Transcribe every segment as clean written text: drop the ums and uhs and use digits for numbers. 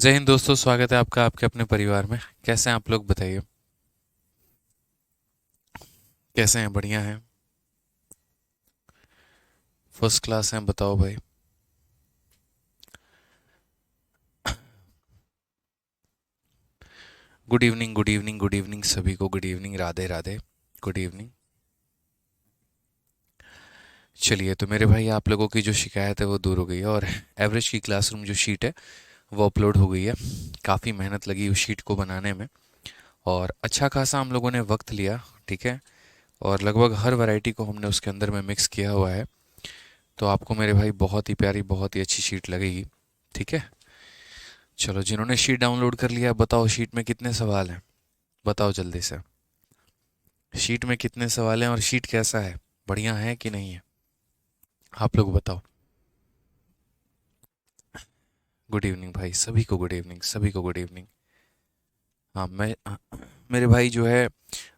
जय हिंद दोस्तों, स्वागत है आपका आपके अपने परिवार में। कैसे हैं आप लोग, बताइए। कैसे हैं? बढ़िया हैं? फर्स्ट क्लास हैं, बताओ भाई। Good evening, good evening, good evening सभी को। Good evening, Radhe Radhe. Good evening. चलिए, तो मेरे भाई आप लोगों की जो शिकायत है वो दूर हो गई है, और एवरेज की क्लासरूम जो शीट है वो अपलोड हो गई है। काफ़ी मेहनत लगी उस शीट को बनाने में, और अच्छा खासा हम लोगों ने वक्त लिया। ठीक है। और लगभग हर वैरायटी को हमने उसके अंदर में मिक्स किया हुआ है। तो आपको मेरे भाई बहुत ही प्यारी, बहुत ही अच्छी शीट लगेगी। ठीक है। चलो, जिन्होंने शीट डाउनलोड कर लिया, बताओ शीट में कितने सवाल हैं। बताओ जल्दी से। शीट में कितने सवाल हैं और शीट कैसा है, बढ़िया है कि नहीं है? आप लोग बताओ। गुड इवनिंग भाई सभी को, गुड इवनिंग सभी को, गुड इवनिंग। हाँ, मेरे भाई जो है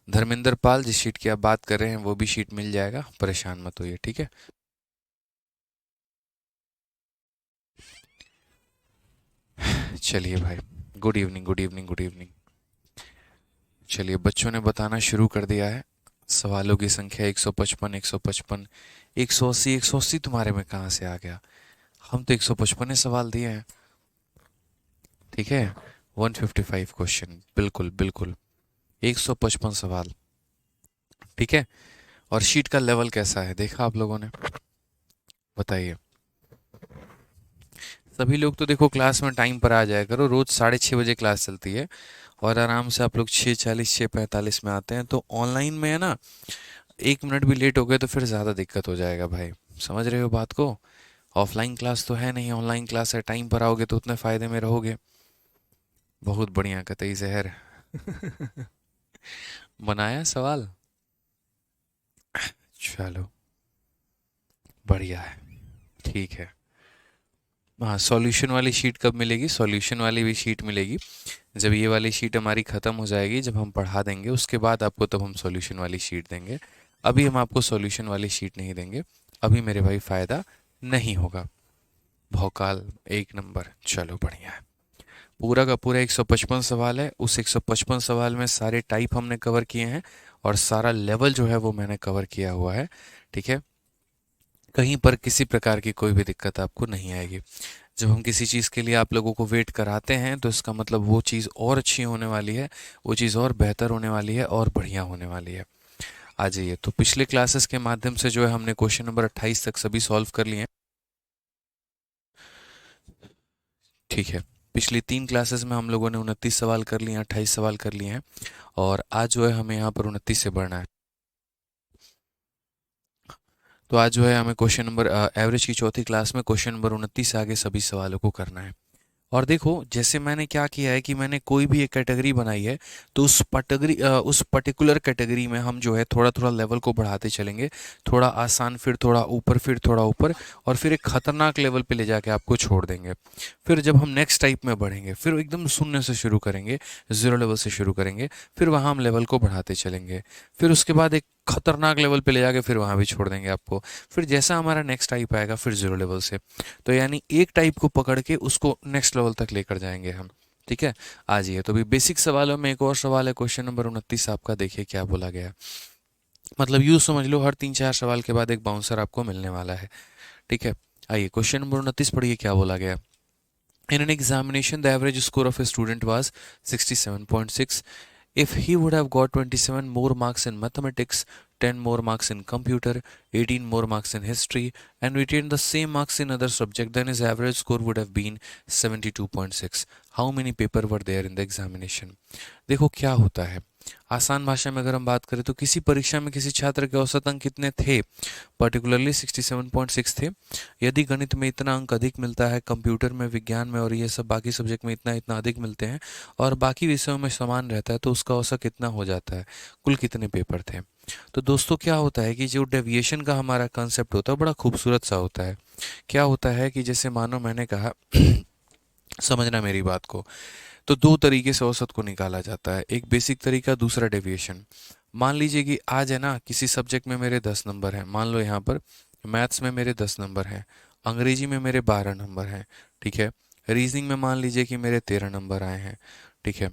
धर्मेंद्र पाल, जिस शीट की आप बात कर रहे हैं वो भी शीट मिल जाएगा, परेशान मत होइए। ठीक है। चलिए भाई। Good evening, good evening, good evening. चलिए, बच्चों ने बताना शुरू कर दिया है। सवालों की संख्या 155, 155, 180। 180 तुम्हारे में कहाँ से आ गया? हम तो 155 सवाल दिए हैं। ठीक है। 155 क्वेश्चन, बिल्कुल बिल्कुल। 155 सवाल। ठीक है। और शीट का लेवल कैसा है, देखा आप लोगों ने? बताइए। सभी लोग तो देखो क्लास में टाइम पर आ जाया करो। रोज 6:30 बजे क्लास चलती है, और आराम से आप लोग 6:40, 6:45 में आते हैं। तो ऑनलाइन में है ना, 1 मिनट भी लेट हो गए तो फिर ज़्यादा दिक्कत हो जाएगा भाई। समझ रहे हो बात को? ऑफलाइन क्लास तो है नहीं, ऑनलाइन क्लास है। टाइम पर आओगे तो उतने फ़ायदे में रहोगे। बहुत बढ़िया, कतई जहर। बनाया सवाल। चलो, बढ़िया है। ठीक है। हाँ, सॉल्यूशन वाली शीट कब मिलेगी? सॉल्यूशन वाली भी शीट मिलेगी जब ये वाली शीट हमारी ख़त्म हो जाएगी, जब हम पढ़ा देंगे उसके बाद आपको, तब हम सॉल्यूशन वाली शीट देंगे। अभी हम आपको सॉल्यूशन वाली शीट नहीं देंगे। अभी मेरे भाई फ़ायदा नहीं होगा। भौकाल एक नंबर। चलो, बढ़िया है। पूरा का पूरा 155 सवाल है। उस 155 सवाल में सारे टाइप हमने कवर किए हैं, और सारा लेवल जो है वो मैंने कवर किया हुआ है। ठीक है। कहीं पर किसी प्रकार की कोई भी दिक्कत आपको नहीं आएगी। जब हम किसी चीज़ के लिए आप लोगों को वेट कराते हैं तो इसका मतलब वो चीज़ और अच्छी होने वाली है, वो चीज़ और बेहतर होने वाली है, और बढ़िया होने वाली है। आ जाइए। तो पिछले क्लासेस के माध्यम से जो है हमने क्वेश्चन नंबर 28 तक सभी सॉल्व कर लिए हैं। ठीक है। पिछली 3 क्लासेस में हम लोगों ने 29 सवाल कर लिए हैं, 28 सवाल कर लिए हैं। और आज जो है हमें यहाँ पर 29 से बढ़ना है। तो आज जो है हमें क्वेश्चन नंबर एवरेज की चौथी क्लास में क्वेश्चन नंबर 29 से आगे सभी सवालों को करना है। और देखो, जैसे मैंने क्या किया है कि मैंने कोई भी एक कैटेगरी बनाई है, तो उस पर्टिकुलर कैटेगरी में हम जो है थोड़ा थोड़ा लेवल को बढ़ाते चलेंगे। थोड़ा आसान, फिर थोड़ा ऊपर, फिर थोड़ा ऊपर, और फिर एक खतरनाक लेवल पे ले जाके आपको छोड़ देंगे। फिर जब हम नेक्स्ट टाइप में बढ़ेंगे, फिर एकदम शून्य से शुरू करेंगे, ज़ीरो लेवल से शुरू करेंगे। फिर वहाँ हम लेवल को बढ़ाते चलेंगे। फिर उसके बाद एक खतरनाक लेवल पे ले जाके फिर वहाँ भी छोड़ देंगे आपको। फिर जैसा हमारा नेक्स्ट टाइप आएगा, फिर ज़ीरो लेवल से। तो यानी एक टाइप को पकड़ के उसको नेक्स्ट लेवल तक लेकर जाएंगे हम। ठीक है। आ जाइए। तो अभी बेसिक सवालों में एक और सवाल है, क्वेश्चन नंबर 29 आपका। देखिए क्या बोला गया है। मतलब यूँ समझ लो, हर 3-4 सवाल के बाद एक बाउंसर आपको मिलने वाला है। ठीक है। आइए, क्वेश्चन नंबर 29 पढ़िए क्या बोला गया है। In an examination, the average score of a student was 67.6. If he would have got 27 more marks in mathematics, 10 more marks in computer, 18 more marks in history, and retained the same marks in other subject, then his average score would have been 72.6. How many paper were there in the examination? देखो क्या होता है। आसान भाषा में अगर हम बात करें तो किसी परीक्षा में किसी छात्र के औसत अंक कितने थे? पर्टिकुलरली 67.6 थे। यदि गणित में इतना अंक अधिक मिलता है, कंप्यूटर में, विज्ञान में और ये सब बाकी सब्जेक्ट में इतना इतना अधिक मिलते हैं, और बाकी विषयों में समान रहता है, तो उसका औसत कितना हो जाता है? कुल कितने पेपर थे? तो दोस्तों क्या होता है कि जो डेविएशन का हमारा कंसेप्ट होता है बड़ा खूबसूरत सा होता है। क्या होता है कि जैसे मानो मैंने कहा समझना मेरी बात को। तो दो तरीके से औसत को निकाला जाता है, एक बेसिक तरीका, दूसरा डेविएशन। मान लीजिए कि आज है ना, किसी सब्जेक्ट में मेरे 10 नंबर हैं, मान लो यहाँ पर मैथ्स में मेरे 10 नंबर हैं, अंग्रेजी में मेरे 12 नंबर हैं। ठीक है। रीजनिंग में मान लीजिए कि मेरे 13 नंबर आए हैं, ठीक है।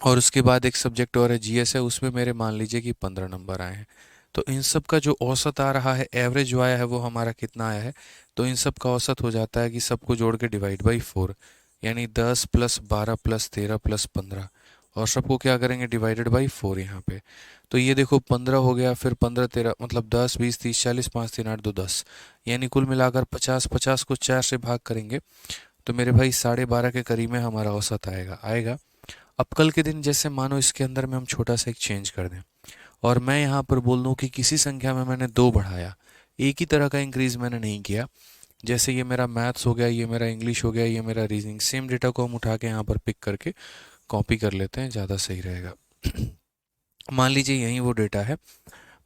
और उसके बाद एक सब्जेक्ट और है जीएस है, उसमें मेरे मान लीजिए कि 15 नंबर आए हैं। तो इन सब का जो औसत आ रहा है, एवरेज जो आया है वो हमारा कितना आया है, तो इन सब का औसत हो जाता है कि सबको जोड़ के डिवाइड बाई 4, यानी 10 प्लस 12 प्लस 13 प्लस 15, और सबको क्या करेंगे डिवाइडेड बाई 4 यहाँ पे। तो ये देखो 15 हो गया, फिर 15 13 मतलब 10 20 30 40 5 3 8 2 10, यानी कुल मिलाकर 50, 50 को 4 से भाग करेंगे तो मेरे भाई 12.5 के करीब में हमारा औसत आएगा। अब कल के दिन जैसे मानो इसके अंदर में हम छोटा सा एक चेंज कर दें, और मैं यहाँ पर बोल दूँ कि किसी संख्या में मैंने 2 बढ़ाया, एक ही तरह का इंक्रीज मैंने नहीं किया। जैसे ये मेरा मैथ्स हो गया, ये मेरा इंग्लिश हो गया, ये मेरा रीजनिंग, सेम डेटा को हम उठा के यहाँ पर पिक करके कॉपी कर लेते हैं, ज़्यादा सही रहेगा। मान लीजिए यही वो डेटा है,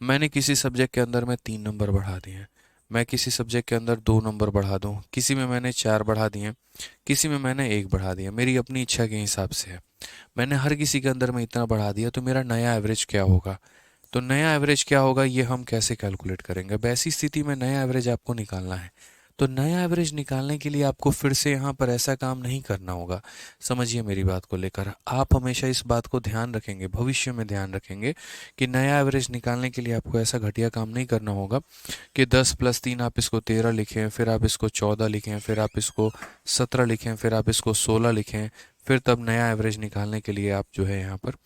मैंने किसी सब्जेक्ट के अंदर में 3 नंबर बढ़ा दिए हैं, मैं किसी सब्जेक्ट के अंदर 2 नंबर बढ़ा दूँ, किसी में मैंने 4 बढ़ा दिए, किसी में मैंने 1 बढ़ा दिया, मेरी अपनी इच्छा के हिसाब से है। मैंने हर किसी के अंदर में इतना बढ़ा दिया, तो मेरा नया एवरेज क्या होगा, तो नया एवरेज क्या होगा ये हम कैसे कैलकुलेट करेंगे। अब ऐसी स्थिति में नया एवरेज आपको निकालना है, तो नया एवरेज निकालने के लिए आपको फिर से यहाँ पर ऐसा काम नहीं करना होगा। समझिए मेरी बात को लेकर, आप हमेशा इस बात को ध्यान रखेंगे, भविष्य में ध्यान रखेंगे कि नया एवरेज निकालने के लिए आपको ऐसा घटिया काम नहीं करना होगा कि 10 प्लस 3 आप इसको 13 लिखें, फिर आप इसको 14 लिखें, फिर आप इसको 17 लिखें, फिर आप इसको 16 लिखें, फिर तब नया एवरेज निकालने के लिए आप जो है यहाँ पर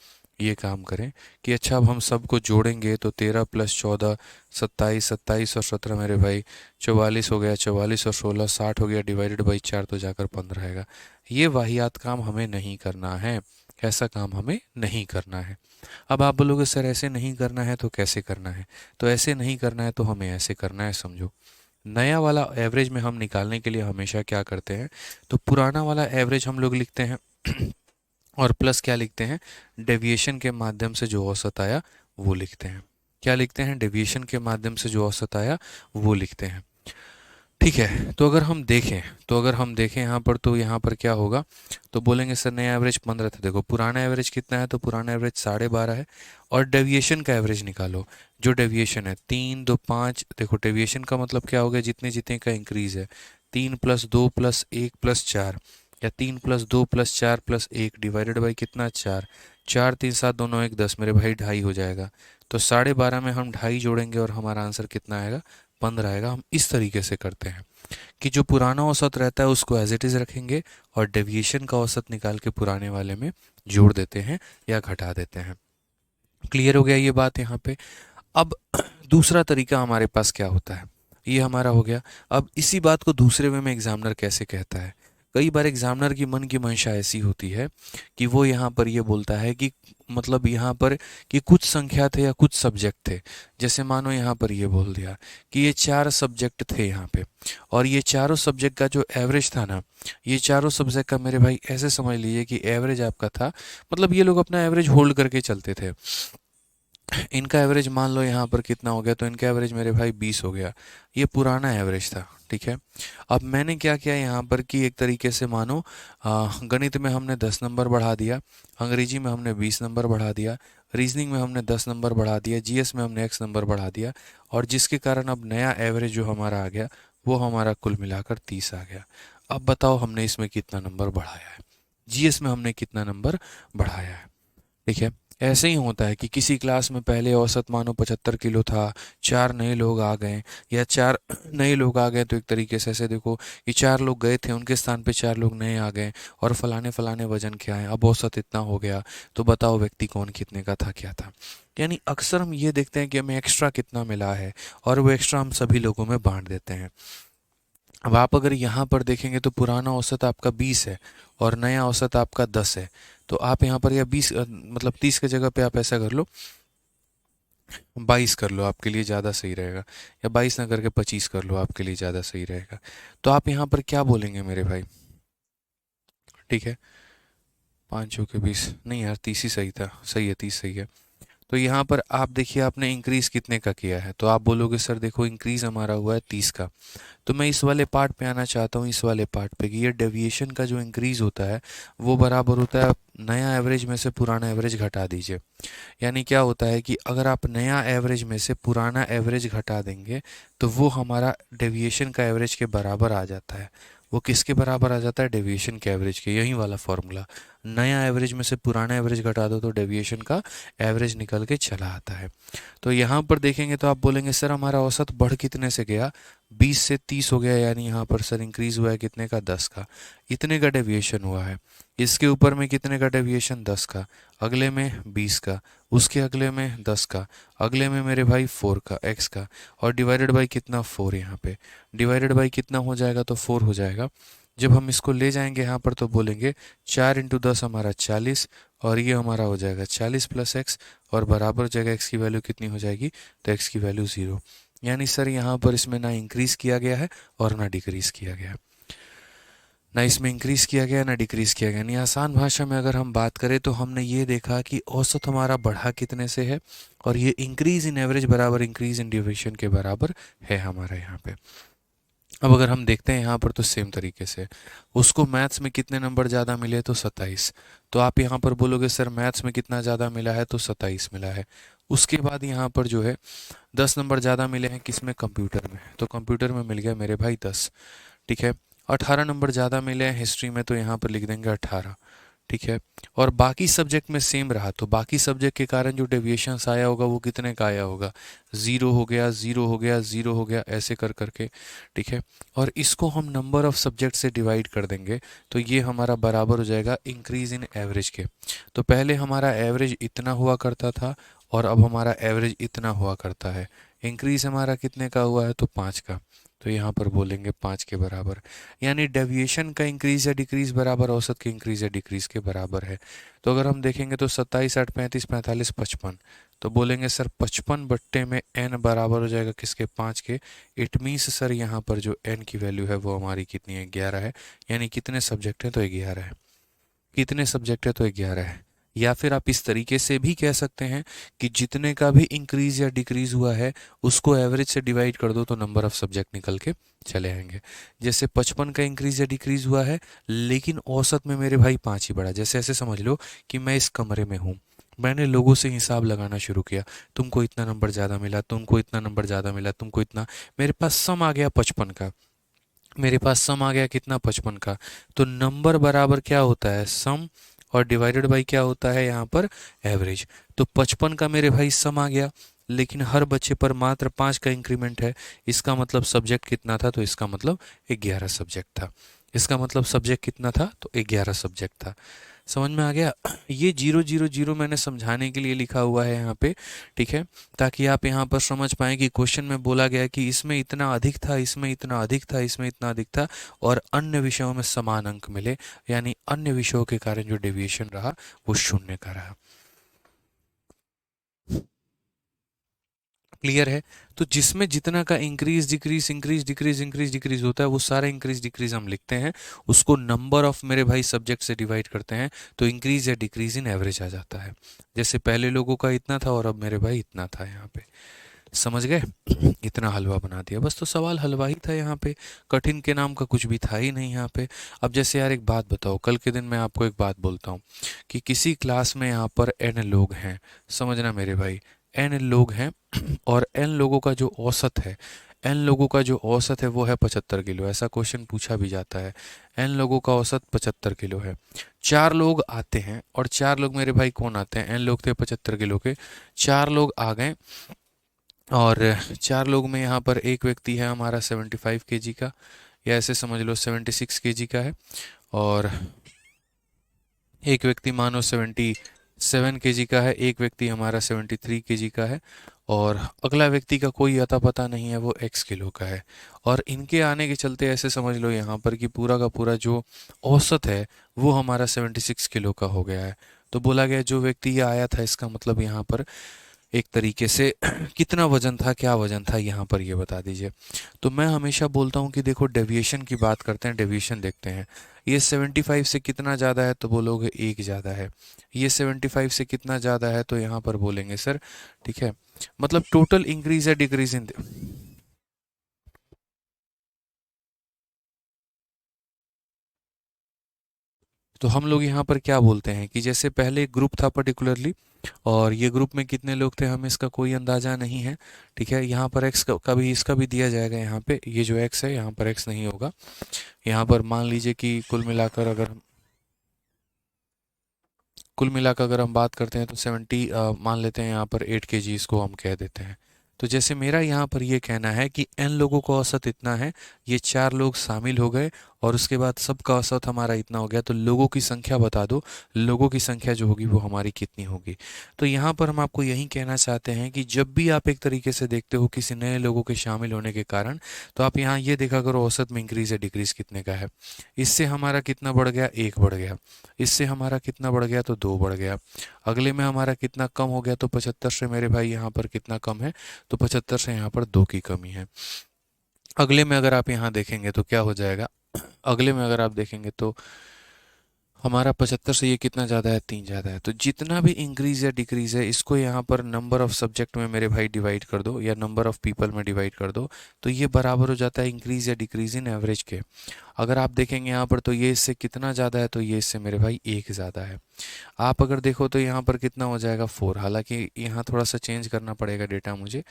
ये काम करें कि अच्छा अब हम सबको जोड़ेंगे तो 13 प्लस 14 27, 27 और 17 मेरे भाई 44 हो गया, 44 और 16 60 हो गया, डिवाइडेड बाई 4 तो जाकर 15 आएगा। ये वाहियात काम हमें नहीं करना है, ऐसा काम हमें नहीं करना है। अब आप बोलोगे सर ऐसे नहीं करना है तो कैसे करना है, तो ऐसे नहीं करना है तो हमें ऐसे करना है, समझो। नया वाला एवरेज में हम निकालने के लिए हमेशा क्या करते हैं, तो पुराना वाला एवरेज हम लोग लिखते हैं और प्लस क्या लिखते हैं, डेविएशन के माध्यम से जो औसत आया वो लिखते हैं। क्या लिखते हैं, डेविएशन के माध्यम से जो औसत आया वो लिखते हैं, ठीक है। तो अगर हम देखें यहाँ पर, तो यहाँ पर क्या होगा, तो बोलेंगे सर नया एवरेज 15 था, देखो पुराना एवरेज कितना है, तो पुराना एवरेज 12.5 है, और डेविएशन का एवरेज निकालो। जो डेविएशन है 3 2 5, देखो डेविएशन का मतलब क्या हो गया, जितने जितने का इंक्रीज है, 3 प्लस 2 प्लस 1 प्लस 4, या 3 plus 2 plus 4 plus 1 divided by कितना 4, 4 3 7 दोनों 1 10, मेरे भाई 2.5 हो जाएगा। तो 12.5 में हम 2.5 जोड़ेंगे और हमारा आंसर कितना आएगा, 15 आएगा। हम इस तरीके से करते हैं कि जो पुराना औसत रहता है उसको एज इट इज़ रखेंगे, और डेविएशन का औसत निकाल के पुराने वाले में जोड़ देते हैं या घटा देते हैं। क्लियर हो गया ये बात यहाँ पे। अब दूसरा तरीका हमारे पास क्या होता है, ये हमारा हो गया। अब इसी बात को दूसरे वे में एग्जामिनर कैसे कहता है, कई बार एग्जामिनर की मन की मंशा ऐसी होती है कि वो यहाँ पर ये बोलता है कि मतलब यहाँ पर कि कुछ संख्या थे या कुछ सब्जेक्ट थे, जैसे मानो यहाँ पर ये बोल दिया कि ये 4 सब्जेक्ट थे यहाँ पे, और ये चारों सब्जेक्ट का जो एवरेज था ना, ये चारों सब्जेक्ट का मेरे भाई ऐसे समझ लीजिए कि एवरेज आपका था, मतलब ये लोग अपना एवरेज होल्ड करके चलते थे। इनका एवरेज मान लो यहाँ पर कितना हो गया, तो इनका एवरेज मेरे भाई 20 हो गया, ये पुराना एवरेज था, ठीक है। अब मैंने क्या किया यहाँ पर कि एक तरीके से मानो गणित में हमने 10 नंबर बढ़ा दिया, अंग्रेजी में हमने 20 नंबर बढ़ा दिया, रीजनिंग में हमने 10 नंबर बढ़ा दिया, जीएस में हमने x नंबर बढ़ा दिया, और जिसके कारण अब नया एवरेज जो हमारा आ गया वो हमारा कुल मिलाकर 30 आ गया। अब बताओ हमने इसमें कितना नंबर बढ़ाया है, जीएस में हमने कितना नंबर बढ़ाया है, ठीक है। ऐसे ही होता है कि किसी क्लास में पहले औसत मानो 75 किलो था, 4 नए लोग आ गए, या 4 नए लोग आ गए, तो एक तरीके से ऐसे देखो कि 4 लोग गए थे, उनके स्थान पे 4 लोग नए आ गए, और फलाने फलाने वजन क्या है, अब औसत इतना हो गया, तो बताओ व्यक्ति कौन कितने का था, क्या था। यानी अक्सर हम ये देखते हैं कि हमें एक्स्ट्रा कितना मिला है, और वो एक्स्ट्रा हम सभी लोगों में बांट देते हैं। अब आप अगर यहाँ पर देखेंगे तो पुराना औसत आपका 20 है और नया औसत आपका 10 है, तो आप यहाँ पर या 20 मतलब 30 की जगह पे आप ऐसा कर लो, 22 कर लो, आपके लिए ज़्यादा सही रहेगा, या 22 ना करके 25 कर लो, आपके लिए ज़्यादा सही रहेगा। तो आप यहाँ पर क्या बोलेंगे मेरे भाई, ठीक है, 5 के 20 नहीं यार, 30 ही सही था, सही है, 30 सही है। तो यहाँ पर आप देखिए आपने इंक्रीज़ कितने का किया है, तो आप बोलोगे सर देखो इंक्रीज़ हमारा हुआ है 30 का। तो मैं इस वाले पार्ट पे आना चाहता हूँ, इस वाले पार्ट पे, कि ये डेविएशन का जो इंक्रीज़ होता है वो बराबर होता है नया एवरेज में से पुराना एवरेज घटा दीजिए। यानी क्या होता है कि अगर आप नया एवरेज में से पुराना एवरेज घटा देंगे तो वो हमारा डेविएशन का एवरेज के बराबर आ जाता है। वो किसके बराबर आ जाता है, डेविएशन के एवरेज के। यही वाला फॉर्मूला, नया एवरेज में से पुराना एवरेज घटा दो तो डेविएशन का एवरेज निकल के चला आता है। तो यहाँ पर देखेंगे तो आप बोलेंगे सर हमारा औसत बढ़ कितने से गया, 20 से 30 हो गया, यानी यहाँ पर सर इंक्रीज हुआ है कितने का, 10 का। इतने का डेविएशन हुआ है। इसके ऊपर में कितने का डेविएशन, 10 का। अगले में 20 का, उसके अगले में 10 का, अगले में मेरे भाई 4 का, x का, और डिवाइडेड बाई कितना, 4। यहाँ पे डिवाइडेड बाई कितना हो जाएगा, तो 4 हो जाएगा। जब हम इसको ले जाएंगे यहाँ पर तो बोलेंगे 4 इंटू 10 हमारा 40, और ये हमारा हो जाएगा 40 प्लस एक्स, और बराबर जगह x की वैल्यू कितनी हो जाएगी, तो x की वैल्यू 0। यानी सर यहाँ पर इसमें ना इंक्रीज किया गया है और ना डिक्रीज किया गया है, ना इसमें इंक्रीज किया गया ना डिक्रीज किया गया। यानी आसान भाषा में अगर हम बात करें तो हमने ये देखा कि औसत हमारा बढ़ा कितने से है, और ये इंक्रीज इन एवरेज बराबर इंक्रीज इन ड्यूरेशन के बराबर है हमारा यहाँ पे। अब अगर हम देखते हैं यहाँ पर तो सेम तरीके से उसको मैथ्स में कितने नंबर ज़्यादा मिले, तो 27। तो आप यहाँ पर बोलोगे सर मैथ्स में कितना ज़्यादा मिला है, तो 27 मिला है। उसके बाद यहाँ पर जो है 10 नंबर ज़्यादा मिले हैं किसमें, कंप्यूटर में, तो कंप्यूटर में मिल गया मेरे भाई 10। ठीक है। 18 नंबर ज़्यादा मिले हैं हिस्ट्री में, तो यहाँ पर लिख देंगे 18। ठीक है। और बाकी सब्जेक्ट में सेम रहा, तो बाकी सब्जेक्ट के कारण जो डेविएशंस आया होगा वो कितने का आया होगा, 0 हो गया, 0 हो गया, 0 हो गया, ऐसे कर करके। ठीक है। और इसको हम नंबर ऑफ सब्जेक्ट से डिवाइड कर देंगे तो ये हमारा बराबर हो जाएगा इंक्रीज इन एवरेज के। तो पहले हमारा एवरेज इतना हुआ करता था और अब हमारा एवरेज इतना हुआ करता है। इंक्रीज हमारा कितने का हुआ है, तो 5 का। तो यहाँ पर बोलेंगे 5 के बराबर। यानी डेविएशन का इंक्रीज या डिक्रीज बराबर औसत के इंक्रीज या डिक्रीज के बराबर है। तो अगर हम देखेंगे तो 27, 8, 35, 45, 55, तो बोलेंगे सर 55 बट्टे में n बराबर हो जाएगा किसके, 5 के। इट मीन्स सर यहाँ पर जो n की वैल्यू है वो हमारी कितनी है, 11 है। यानी कितने सब्जेक्ट हैं, तो 11 है। कितने सब्जेक्ट है, तो 11 है। या फिर आप इस तरीके से भी कह सकते हैं कि जितने का भी इंक्रीज या डिक्रीज हुआ है उसको एवरेज से डिवाइड कर दो तो नंबर ऑफ सब्जेक्ट निकल के चले आएंगे। जैसे 55 का इंक्रीज या डिक्रीज हुआ है लेकिन औसत में मेरे भाई 5 ही बढ़ा। जैसे ऐसे समझ लो कि मैं इस कमरे में हूँ, मैंने लोगों से हिसाब लगाना शुरू किया, तुमको इतना नंबर ज़्यादा मिला, तुमको इतना नंबर ज़्यादा मिला, तुमको इतना। मेरे पास सम आ गया 55 का, मेरे पास सम आ गया कितना, 55 का। तो नंबर बराबर क्या होता है, सम, और डिवाइडेड बाई क्या होता है यहाँ पर, एवरेज। तो 55 का मेरे भाई सम आ गया, लेकिन हर बच्चे पर मात्र 5 का इंक्रीमेंट है। इसका मतलब सब्जेक्ट कितना था, तो इसका मतलब 11 सब्जेक्ट था। इसका मतलब सब्जेक्ट कितना था, तो 11 सब्जेक्ट था। समझ में आ गया। ये 0, 0, 0 मैंने समझाने के लिए लिखा हुआ है यहाँ पे। ठीक है। ताकि आप यहाँ पर समझ पाएँ कि क्वेश्चन में बोला गया है कि इसमें इतना अधिक था, इसमें इतना अधिक था, इसमें इतना अधिक था, और अन्य विषयों में समान अंक मिले। यानी अन्य विषयों के कारण जो डेविएशन रहा वो 0 का रहा। क्लियर है। तो जिसमें जितना का increase decrease increase decrease increase decrease होता है वो सारा इंक्रीज डिक्रीज हम लिखते हैं, उसको नंबर ऑफ मेरे भाई सब्जेक्ट से डिवाइड करते हैं तो इंक्रीज या डिक्रीज इन एवरेज आ जाता है। जैसे पहले लोगों का इतना था और अब मेरे भाई इतना था। यहाँ पे समझ गए। इतना हलवा बना दिया बस, तो सवाल हलवा ही था यहाँ पे, कठिन के नाम का कुछ भी था ही नहीं यहाँ पे। अब जैसे यार एक बात बताओ, कल के दिन मैं आपको एक बात बोलता हूँ कि किसी क्लास में यहाँ पर n लोग हैं, समझना मेरे भाई, n लोग हैं और n लोगों का जो औसत है, n लोगों का जो औसत है वो है 75 किलो। ऐसा क्वेश्चन पूछा भी जाता है, n लोगों का औसत 75 किलो है। 4 लोग आते हैं, और 4 लोग मेरे भाई कौन आते हैं, n लोग थे 75 किलो के, 4 लोग आ गए, और 4 लोग में यहाँ पर एक व्यक्ति है हमारा 75 केजी का, या ऐसे समझ लो 76 केजी का है, और एक व्यक्ति मानो 77 केजी का है, एक व्यक्ति हमारा 73 केजी का है, और अगला व्यक्ति का कोई अता पता नहीं है, वो x किलो का है। और इनके आने के चलते ऐसे समझ लो यहाँ पर कि पूरा का पूरा जो औसत है वो हमारा 76 किलो का हो गया है। तो बोला गया जो व्यक्ति ये आया था इसका मतलब यहाँ पर एक तरीके से कितना वजन था, क्या वजन था, यहाँ पर ये बता दीजिए। तो मैं हमेशा बोलता हूँ कि देखो डेविएशन की बात करते हैं, डेविएशन देखते हैं। ये 75 से कितना ज़्यादा है, तो बोलोगे 1 ज़्यादा है। ये 75 से कितना ज़्यादा है, तो यहाँ पर बोलेंगे सर, ठीक है, मतलब टोटल इंक्रीज या डिक्रीज इन, तो हम लोग यहाँ पर क्या बोलते हैं कि जैसे पहले एक ग्रुप था पर्टिकुलरली, और ये ग्रुप में कितने लोग थे हमें इसका कोई अंदाज़ा नहीं है। ठीक है, यहाँ पर एक्स का भी इसका भी दिया जाएगा, यहाँ पे ये जो एक्स है यहाँ पर एक्स नहीं होगा। यहाँ पर मान लीजिए कि कुल मिलाकर अगर हम बात करते हैं तो 70 मान लेते हैं, यहाँ पर 8 kg इसको हम कह देते हैं। तो जैसे मेरा यहाँ पर ये कहना है कि n लोगों का औसत इतना है, ये 4 लोग शामिल हो गए और उसके बाद सबका औसत हमारा इतना हो गया, तो लोगों की संख्या बता दो, लोगों की संख्या जो होगी वो हमारी कितनी होगी। तो यहाँ पर हम आपको यही कहना चाहते हैं कि जब भी आप एक तरीके से देखते हो किसी नए लोगों के शामिल होने के कारण, तो आप यहाँ ये देखा करो औसत में इंक्रीज या डिक्रीज कितने का है। इससे हमारा कितना बढ़ गया, 1 बढ़ गया। इससे हमारा कितना बढ़ गया, तो 2 बढ़ गया। अगले में हमारा कितना कम हो गया, तो 75 से मेरे भाई यहाँ पर कितना कम है, तो 75 से यहाँ पर 2 की कमी है। अगले में अगर आप यहाँ देखेंगे तो क्या हो जाएगा, अगले में अगर आप देखेंगे तो हमारा 75 से ये कितना ज़्यादा है, 3 ज़्यादा है। तो जितना भी इंक्रीज या डिक्रीज है इसको यहाँ पर नंबर ऑफ सब्जेक्ट में मेरे भाई डिवाइड कर दो या नंबर ऑफ पीपल में डिवाइड कर दो, तो ये बराबर हो जाता है इंक्रीज या डिक्रीज इन एवरेज के। अगर आप देखेंगे यहाँ पर तो ये इससे कितना ज़्यादा है, तो ये इससे मेरे भाई 1 ज़्यादा है। आप अगर देखो तो यहाँ पर कितना हो जाएगा, 4। हालांकि यहाँ थोड़ा सा चेंज करना पड़ेगा डेटा मुझे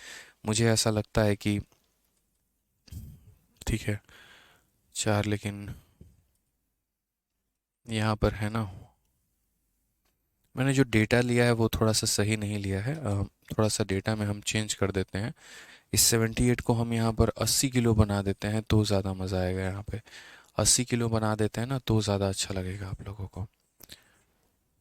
मुझे ऐसा लगता है कि ठीक है 4, लेकिन यहाँ पर है ना, मैंने जो डेटा लिया है वो थोड़ा सा सही नहीं लिया है। थोड़ा सा डेटा में हम चेंज कर देते हैं। इस 78 को हम यहाँ पर 80 किलो बना देते हैं तो ज़्यादा मज़ा आएगा। यहाँ पे 80 किलो बना देते हैं ना तो ज़्यादा अच्छा लगेगा आप लोगों को।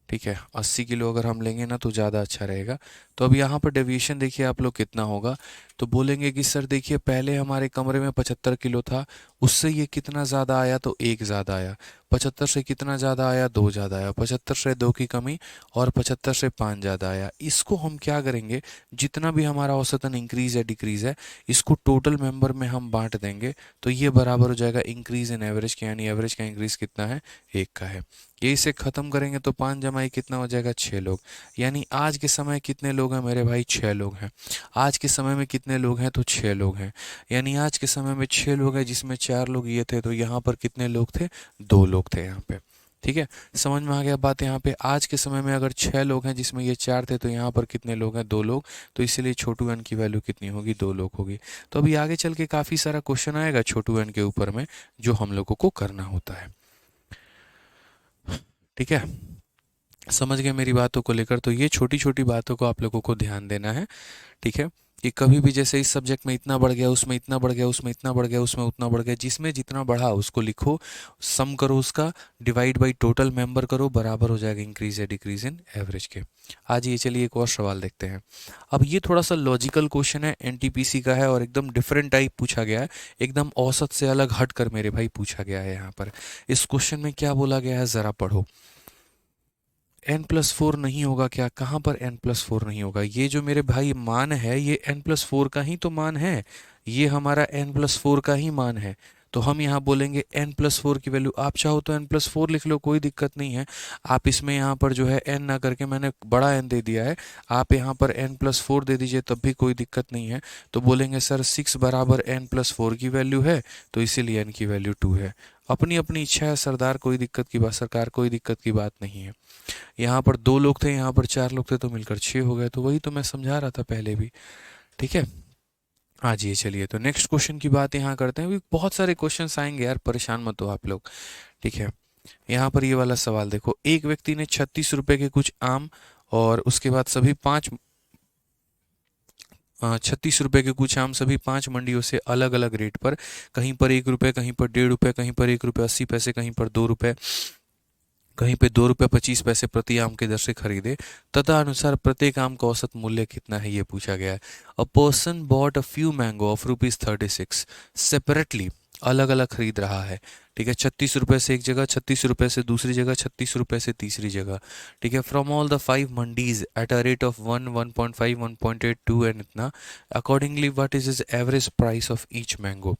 ठीक है, 80 किलो अगर हम लेंगे ना तो ज़्यादा अच्छा रहेगा। तो अब यहाँ पर डेविएशन देखिए आप लोग कितना होगा, तो बोलेंगे कि सर देखिए पहले हमारे कमरे में 75 किलो था, उससे ये कितना ज़्यादा आया, तो 1 ज़्यादा आया। 75 से कितना ज़्यादा आया, 2 ज़्यादा आया। 75 से 2 की कमी और 75 से 5 ज़्यादा आया। इसको हम क्या करेंगे, जितना भी हमारा औसतन इंक्रीज़ या डिक्रीज़ है इसको टोटल मेंबर में हम बांट देंगे, तो ये बराबर हो जाएगा इंक्रीज़ इन एवरेज के, यानी एवरेज का इंक्रीज़ कितना है, 1 का है। ये इसे ख़त्म करेंगे तो 5 जमा 1 कितना हो जाएगा, 6 लोग। यानी आज के समय कितने लोग हैं मेरे भाई, 6 लोग हैं। आज के समय में कितने लोग हैं, तो 6 लोग हैं। यानी आज के समय में 6 लोग हैं, जिसमें 4 लोग ये थे, तो यहाँ पर कितने लोग थे, 2 लोग थे यहाँ पे। ठीक है, समझ में आ गया बात। यहाँ पे आज के समय में अगर 6 लोग हैं जिसमें ये 4 थे, तो यहाँ पर कितने लोग हैं, 2 लोग। तो इसीलिए छोटू एन की वैल्यू कितनी होगी, 2 लोग होगी। तो अभी आगे चल के काफ़ी सारा क्वेश्चन आएगा छोटू एन के ऊपर में, जो हम लोगों को करना होता है। ठीक है, समझ गए मेरी बातों को लेकर। तो ये छोटी छोटी बातों को आप लोगों को ध्यान देना है। ठीक है, कि कभी भी जैसे इस सब्जेक्ट में इतना बढ़ गया, उसमें इतना बढ़ गया, उसमें इतना बढ़ गया, उसमें उतना बढ़ गया, जिसमें जितना बढ़ा उसको लिखो, सम करो उसका, डिवाइड बाई टोटल मेंबर करो, बराबर हो जाएगा इंक्रीज या डिक्रीज इन एवरेज के। आज ये चलिए एक और सवाल देखते हैं। अब ये थोड़ा सा लॉजिकल क्वेश्चन है, एनटीपीसी का है और एकदम डिफरेंट टाइप पूछा गया है, एकदम औसत से अलग हट कर मेरे भाई पूछा गया है। यहाँ पर इस क्वेश्चन में क्या बोला गया है, ज़रा पढ़ो। n+4 नहीं होगा क्या, कहाँ पर n+4 नहीं होगा, ये जो मेरे भाई मान है ये n+4 का ही तो मान है, ये हमारा n+4 का ही मान है। तो हम यहाँ बोलेंगे n+4 की वैल्यू, आप चाहो तो n+4 लिख लो, कोई दिक्कत नहीं है। आप इसमें यहाँ पर जो है n ना करके मैंने बड़ा n दे दिया है, आप यहाँ पर n+4 दे दीजिए तब भी कोई दिक्कत नहीं है। तो बोलेंगे सर 6 बराबर n+4 की वैल्यू है, तो इसीलिए n की वैल्यू 2 है। अपनी अपनी इच्छा है सरदार, कोई दिक्कत की बात, सरकार कोई दिक्कत की बात नहीं है। यहाँ पर 2 लोग थे, यहाँ पर 4 लोग थे, तो मिलकर 6 हो गए। तो वही तो मैं समझा रहा था पहले भी। ठीक है, आज ये चलिए तो नेक्स्ट क्वेश्चन की बात यहाँ करते हैं। अभी बहुत सारे क्वेश्चंस आएंगे यार, परेशान मत हो आप लोग। ठीक है, यहाँ पर ये वाला सवाल देखो, एक व्यक्ति ने 36 रुपए के कुछ आम और उसके बाद सभी 36 रुपए के कुछ आम सभी 5 मंडियों से अलग अलग रेट पर, कहीं पर 1 रुपये, कहीं पर 1.5 रुपये, कहीं पर 1 रुपये 80 पैसे, कहीं पर 2 रुपये, कहीं पे 2 रुपये 25 पैसे प्रति आम के दर से खरीदे, तथा अनुसार प्रत्येक आम का औसत मूल्य कितना है, ये पूछा गया है। A person bought a few mango of ₹36 separately, अलग अलग खरीद रहा है। ठीक है, 36 रुपये से एक जगह, 36 रुपये से दूसरी जगह, 36 रुपये से तीसरी जगह। ठीक है, from all the 5 mandis at a rate of 1, 1.5, 1.8, 2 and इतना, accordingly what is is average price of each mango.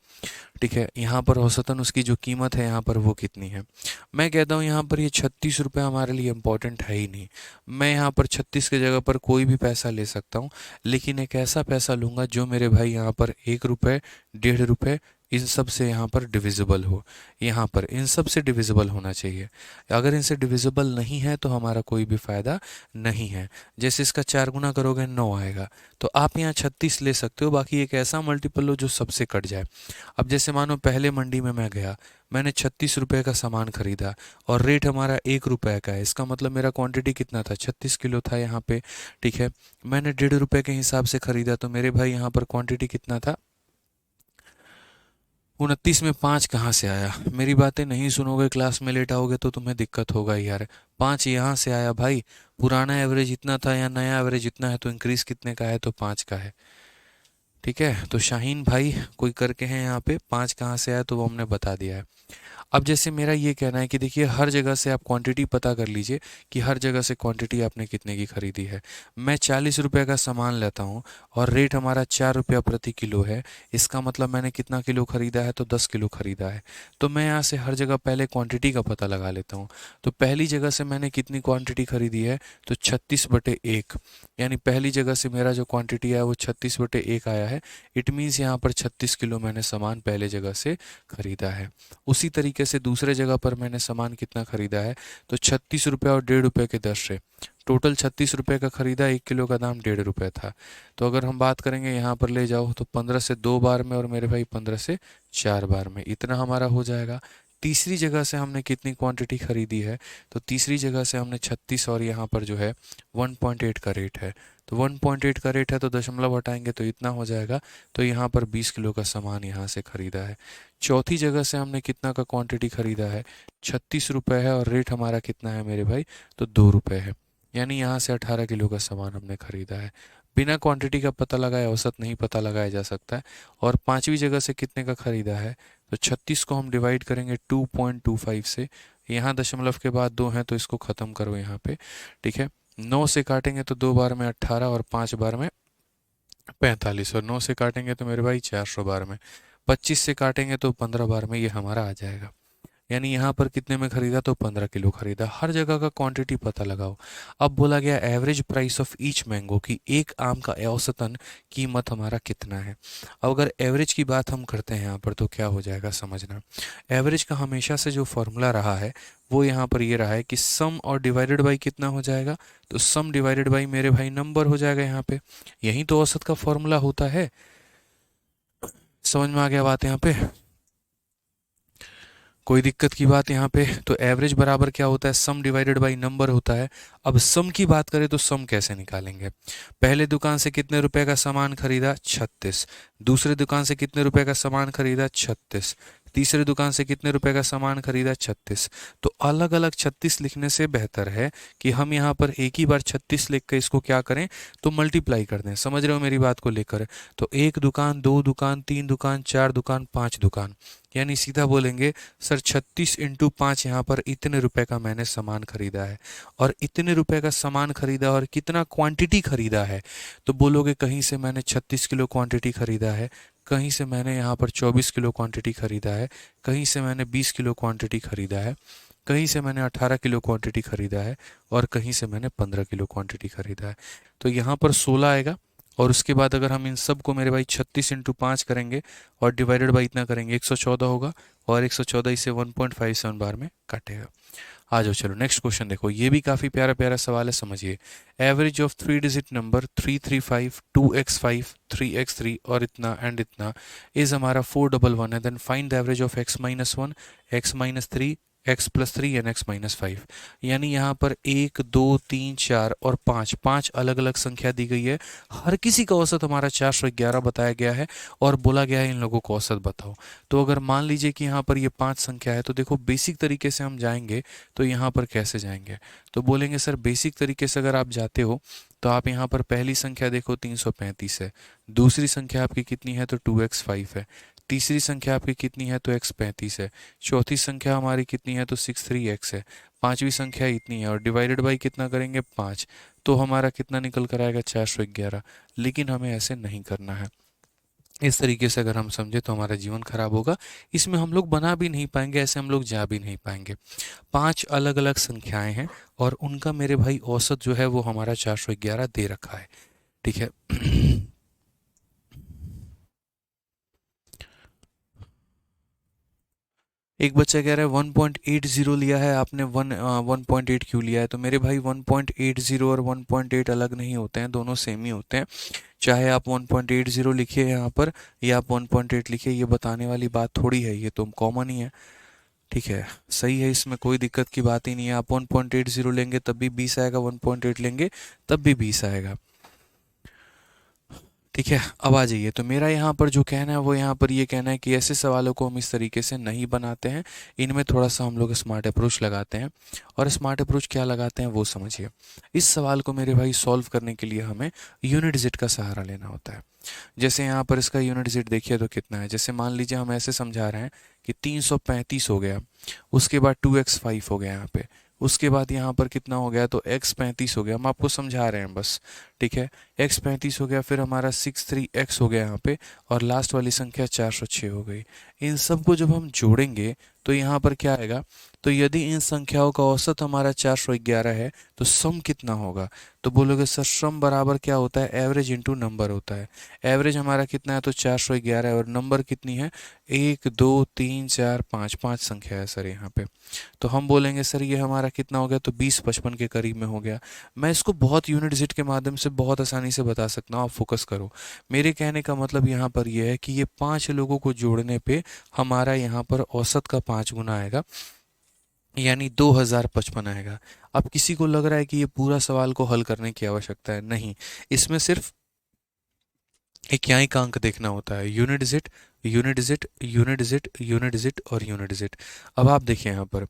ठीक है, यहाँ पर औसतन उसकी जो कीमत है यहाँ पर वो कितनी है। मैं कहता हूँ यहाँ पर ये 36 रुपये हमारे लिए इम्पोर्टेंट है ही नहीं। मैं यहाँ पर 36 की जगह पर कोई भी पैसा ले सकता हूँ, लेकिन एक ऐसा पैसा लूँगा जो मेरे भाई यहाँ पर 1 रुपये, 1.5 रुपये, इन सब से यहाँ पर डिविजिबल हो, यहाँ पर इन सब से डिविजिबल होना चाहिए। अगर इनसे डिविजिबल नहीं है तो हमारा कोई भी फ़ायदा नहीं है। जैसे इसका 4 गुना करोगे 9 आएगा, तो आप यहाँ 36 ले सकते हो, बाकी एक ऐसा मल्टीपल लो जो सबसे कट जाए। अब जैसे मानो पहले मंडी में मैं गया, मैंने 36 रुपये का सामान खरीदा और रेट हमारा 1 रुपये का है, इसका मतलब मेरा क्वांटिटी कितना था, 36 किलो था यहाँ पे। ठीक है, मैंने 1.5 रुपये के हिसाब से खरीदा, तो मेरे भाई यहाँ पर क्वांटिटी कितना था, 29 में 5 कहाँ से आया। मेरी बातें नहीं सुनोगे, क्लास में लेट आओगे तो तुम्हें दिक्कत होगा ही यार। 5 यहाँ से आया भाई, पुराना एवरेज इतना था या नया एवरेज इतना है, तो इंक्रीज कितने का है, तो 5 का है। ठीक है, तो शाहीन भाई कोई करके हैं यहाँ पे, 5 कहाँ से आया तो वो हमने बता दिया है। अब जैसे मेरा ये कहना है कि देखिए हर जगह से आप क्वांटिटी पता कर लीजिए कि हर जगह से क्वांटिटी आपने कितने की खरीदी है। मैं 40 रुपये का सामान लेता हूँ और रेट हमारा 4 रुपया प्रति किलो है, इसका मतलब मैंने कितना किलो खरीदा है, तो 10 किलो खरीदा है। तो मैं यहाँ से हर जगह पहले क्वांटिटी का पता लगा लेता हूँ। तो पहली जगह से मैंने कितनी क्वांटिटी खरीदी है, तो 36/1, यानी पहली जगह से मेरा जो क्वांटिटी है वो 36/1 आया है। इट मीन्स यहाँ पर 36 किलो मैंने सामान पहले जगह से खरीदा है। उसी तरीके से दूसरे जगह पर मैंने सामान कितना खरीदा है, तो 36 रुपये और 1.5 रुपये के दर से टोटल 36 रुपये का खरीदा, 1 किलो का दाम 1.5 रुपये था। तो अगर हम बात करेंगे यहाँ पर ले जाओ तो 15 से 2 बार में, और मेरे भाई 15 से 4 बार में, इतना हमारा हो जाएगा। तीसरी जगह से हमने कितनी क्वांटिटी खरीदी है, तो तीसरी जगह से हमने 36, और यहाँ पर जो है 1.8 का रेट है, तो 1.8 का रेट है तो दशमलव हटाएंगे तो इतना हो जाएगा। तो यहाँ पर 20 किलो का सामान यहाँ से खरीदा है। चौथी जगह से हमने कितना का क्वांटिटी खरीदा है, 36 रुपये है, और रेट हमारा कितना है मेरे भाई, तो 2 रुपये है, यानी यहाँ से 18 किलो का सामान हमने खरीदा है। बिना क्वांटिटी का पता लगाए औसत नहीं पता लगाया जा सकता है। और पांचवी जगह से कितने का खरीदा है, तो 36 को हम डिवाइड करेंगे 2.25 से, यहाँ दशमलव के बाद 2 हैं तो इसको ख़त्म करो यहाँ पे। ठीक है, 9 से काटेंगे तो 2 बार में 18, और 5 बार में 45, और 9 से काटेंगे तो मेरे भाई 400 बार में, 25 से काटेंगे तो 15 बार में ये हमारा आ जाएगा। यानी यहाँ पर कितने में खरीदा, तो 15 किलो खरीदा। हर जगह का क्वांटिटी पता लगाओ। अब बोला गया average price of each mango, की एक आम का औसतन कीमत हमारा कितना है। अब अगर एवरेज की बात हम करते हैं यहाँ पर तो क्या हो जाएगा समझना। एवरेज का हमेशा से जो फॉर्मूला रहा है वो यहाँ पर ये रहा है कि सम और डिवाइडेड बाई कितना हो जाएगा, तो सम डिवाइडेड बाई मेरे भाई नंबर हो जाएगा यहाँ पे। यही तो औसत का फॉर्मूला होता है। समझ में आ गया बात यहाँ पे, कोई दिक्कत की बात यहाँ पे। तो एवरेज बराबर क्या होता है, सम डिवाइडेड बाई नंबर होता है। अब सम की बात करें तो सम कैसे निकालेंगे। पहले दुकान से कितने रुपए का सामान खरीदा, 36। दूसरे दुकान से कितने रुपए का सामान खरीदा, 36। तीसरे दुकान से कितने रुपए का सामान खरीदा, 36। तो अलग अलग 36 लिखने से बेहतर है कि हम यहाँ पर एक ही बार 36 लिख कर इसको क्या करें, तो मल्टीप्लाई कर दें। समझ रहे हो मेरी बात को लेकर। तो 1 दुकान, 2 दुकान, 3 दुकान, 4 दुकान, 5 दुकान, यानी सीधा बोलेंगे सर 36 × 5, यहाँ पर इतने रुपए का मैंने सामान खरीदा है। और इतने रुपए का सामान खरीदा और कितना क्वांटिटी खरीदा है, तो बोलोगे कहीं से मैंने 36 किलो क्वांटिटी खरीदा है, कहीं से मैंने यहाँ पर 24 किलो क्वांटिटी खरीदा है, कहीं से मैंने 20 किलो क्वांटिटी खरीदा है, कहीं से मैंने 18 किलो क्वांटिटी खरीदा है, और कहीं से मैंने 15 किलो क्वांटिटी खरीदा है। तो यहाँ पर 16 आएगा। और उसके बाद अगर हम इन सब को मेरे भाई 36 × 5 करेंगे और डिवाइडेड बाई इतना करेंगे, 114 होगा, और 114 इसे 1.57 बार में काटेगा। आ जाओ चलो नेक्स्ट क्वेश्चन देखो, ये भी काफ़ी प्यारा प्यारा सवाल है, समझिए। Average of 3 digit number 335, 2x5, 3x3 और इतना एंड इतना इज हमारा 411 है। Then find the average of x-1, x-3, x+3 and x-5। यानी यहाँ पर 1, 2, 3, 4 और 5, 5 अलग अलग संख्या दी गई है। हर किसी का औसत हमारा 411 बताया गया है, और बोला गया है इन लोगों को औसत बताओ। तो अगर मान लीजिए कि यहाँ पर ये 5 संख्या है, तो देखो बेसिक तरीके से हम जाएंगे तो यहाँ पर कैसे जाएंगे, तो बोलेंगे सर बेसिक तरीके से अगर आप जाते हो तो आप यहाँ पर पहली संख्या देखो 335 है, दूसरी संख्या आपकी कितनी है, तो 2x5 है, तीसरी संख्या आपकी कितनी है, तो x35 है, चौथी संख्या हमारी कितनी है, तो 63x है, पांचवी संख्या इतनी है, और डिवाइडेड बाई कितना करेंगे, 5, तो हमारा कितना निकल कर आएगा, 411। लेकिन हमें ऐसे नहीं करना है। इस तरीके से अगर हम समझे तो हमारा जीवन खराब होगा। इसमें हम लोग बना भी नहीं पाएंगे, ऐसे हम लोग जा भी नहीं पाएंगे। 5 अलग अलग संख्याएं हैं और उनका मेरे भाई औसत जो है वो हमारा 411 दे रखा है। ठीक है। एक बच्चा कह रहा है 1.80 लिया है आपने, 1.8 क्यों लिया है? तो मेरे भाई 1.80 और 1.8 अलग नहीं होते हैं, दोनों सेम ही होते हैं। चाहे आप 1.80 लिखिए यहाँ पर या आप 1.8 लिखिए, ये बताने वाली बात थोड़ी है, ये तो कॉमन ही है। ठीक है, सही है, इसमें कोई दिक्कत की बात ही नहीं है। आप 1.80 लेंगे तब भी 20 आएगा, 1.8 लेंगे तब भी 20 आएगा। ठीक है, अब आ जाइए। तो मेरा यहाँ पर जो कहना है वो यहाँ पर ये कहना है कि ऐसे सवालों को हम इस तरीके से नहीं बनाते हैं, इनमें थोड़ा सा हम लोग स्मार्ट अप्रोच लगाते हैं। और स्मार्ट अप्रोच क्या लगाते हैं वो समझिए। इस सवाल को मेरे भाई सॉल्व करने के लिए हमें यूनिट डिजिट का सहारा लेना होता है। जैसे यहाँ पर इसका यूनिट डिजिट देखिए तो कितना है। जैसे मान लीजिए हम ऐसे समझा रहे हैं कि 335 हो गया, उसके बाद 2x5 हो गया यहाँ पे, उसके बाद यहाँ पर कितना हो गया, तो x35 हो गया। हम आपको समझा रहे हैं बस। ठीक है, x35 हो गया, फिर हमारा 63x हो गया यहाँ पे, और लास्ट वाली संख्या 406 हो गई। इन सब को जब हम जोड़ेंगे तो यहाँ पर क्या आएगा, तो यदि इन संख्याओं का औसत हमारा 411 है तो सम कितना होगा? तो बोलोगे सर सम बराबर क्या होता है, एवरेज इंटू नंबर होता है। एवरेज हमारा कितना है, तो 411 है, और नंबर कितनी है, 1 2 3 4 5, 5 संख्या है सर यहाँ पे। तो हम बोलेंगे सर ये हमारा कितना हो गया, तो 20-55 के करीब में हो गया। मैं इसको बहुत यूनिट डिजिट के माध्यम से बहुत आसानी से बता सकता हूँ, आप फोकस करो। मेरे कहने का मतलब यहाँ पर यह है कि ये 5 लोगों को जोड़ने पे हमारा यहाँ पर औसत का 5 गुना आएगा, यानी 2055 आएगा। अब किसी को लग रहा है कि ये पूरा सवाल को हल करने की आवश्यकता है, नहीं। इसमें सिर्फ इक्याई का अंक देखना होता है, unit digit, unit digit, unit digit, unit digit और यूनिट डिजिट। अब आप देखिए यहाँ पर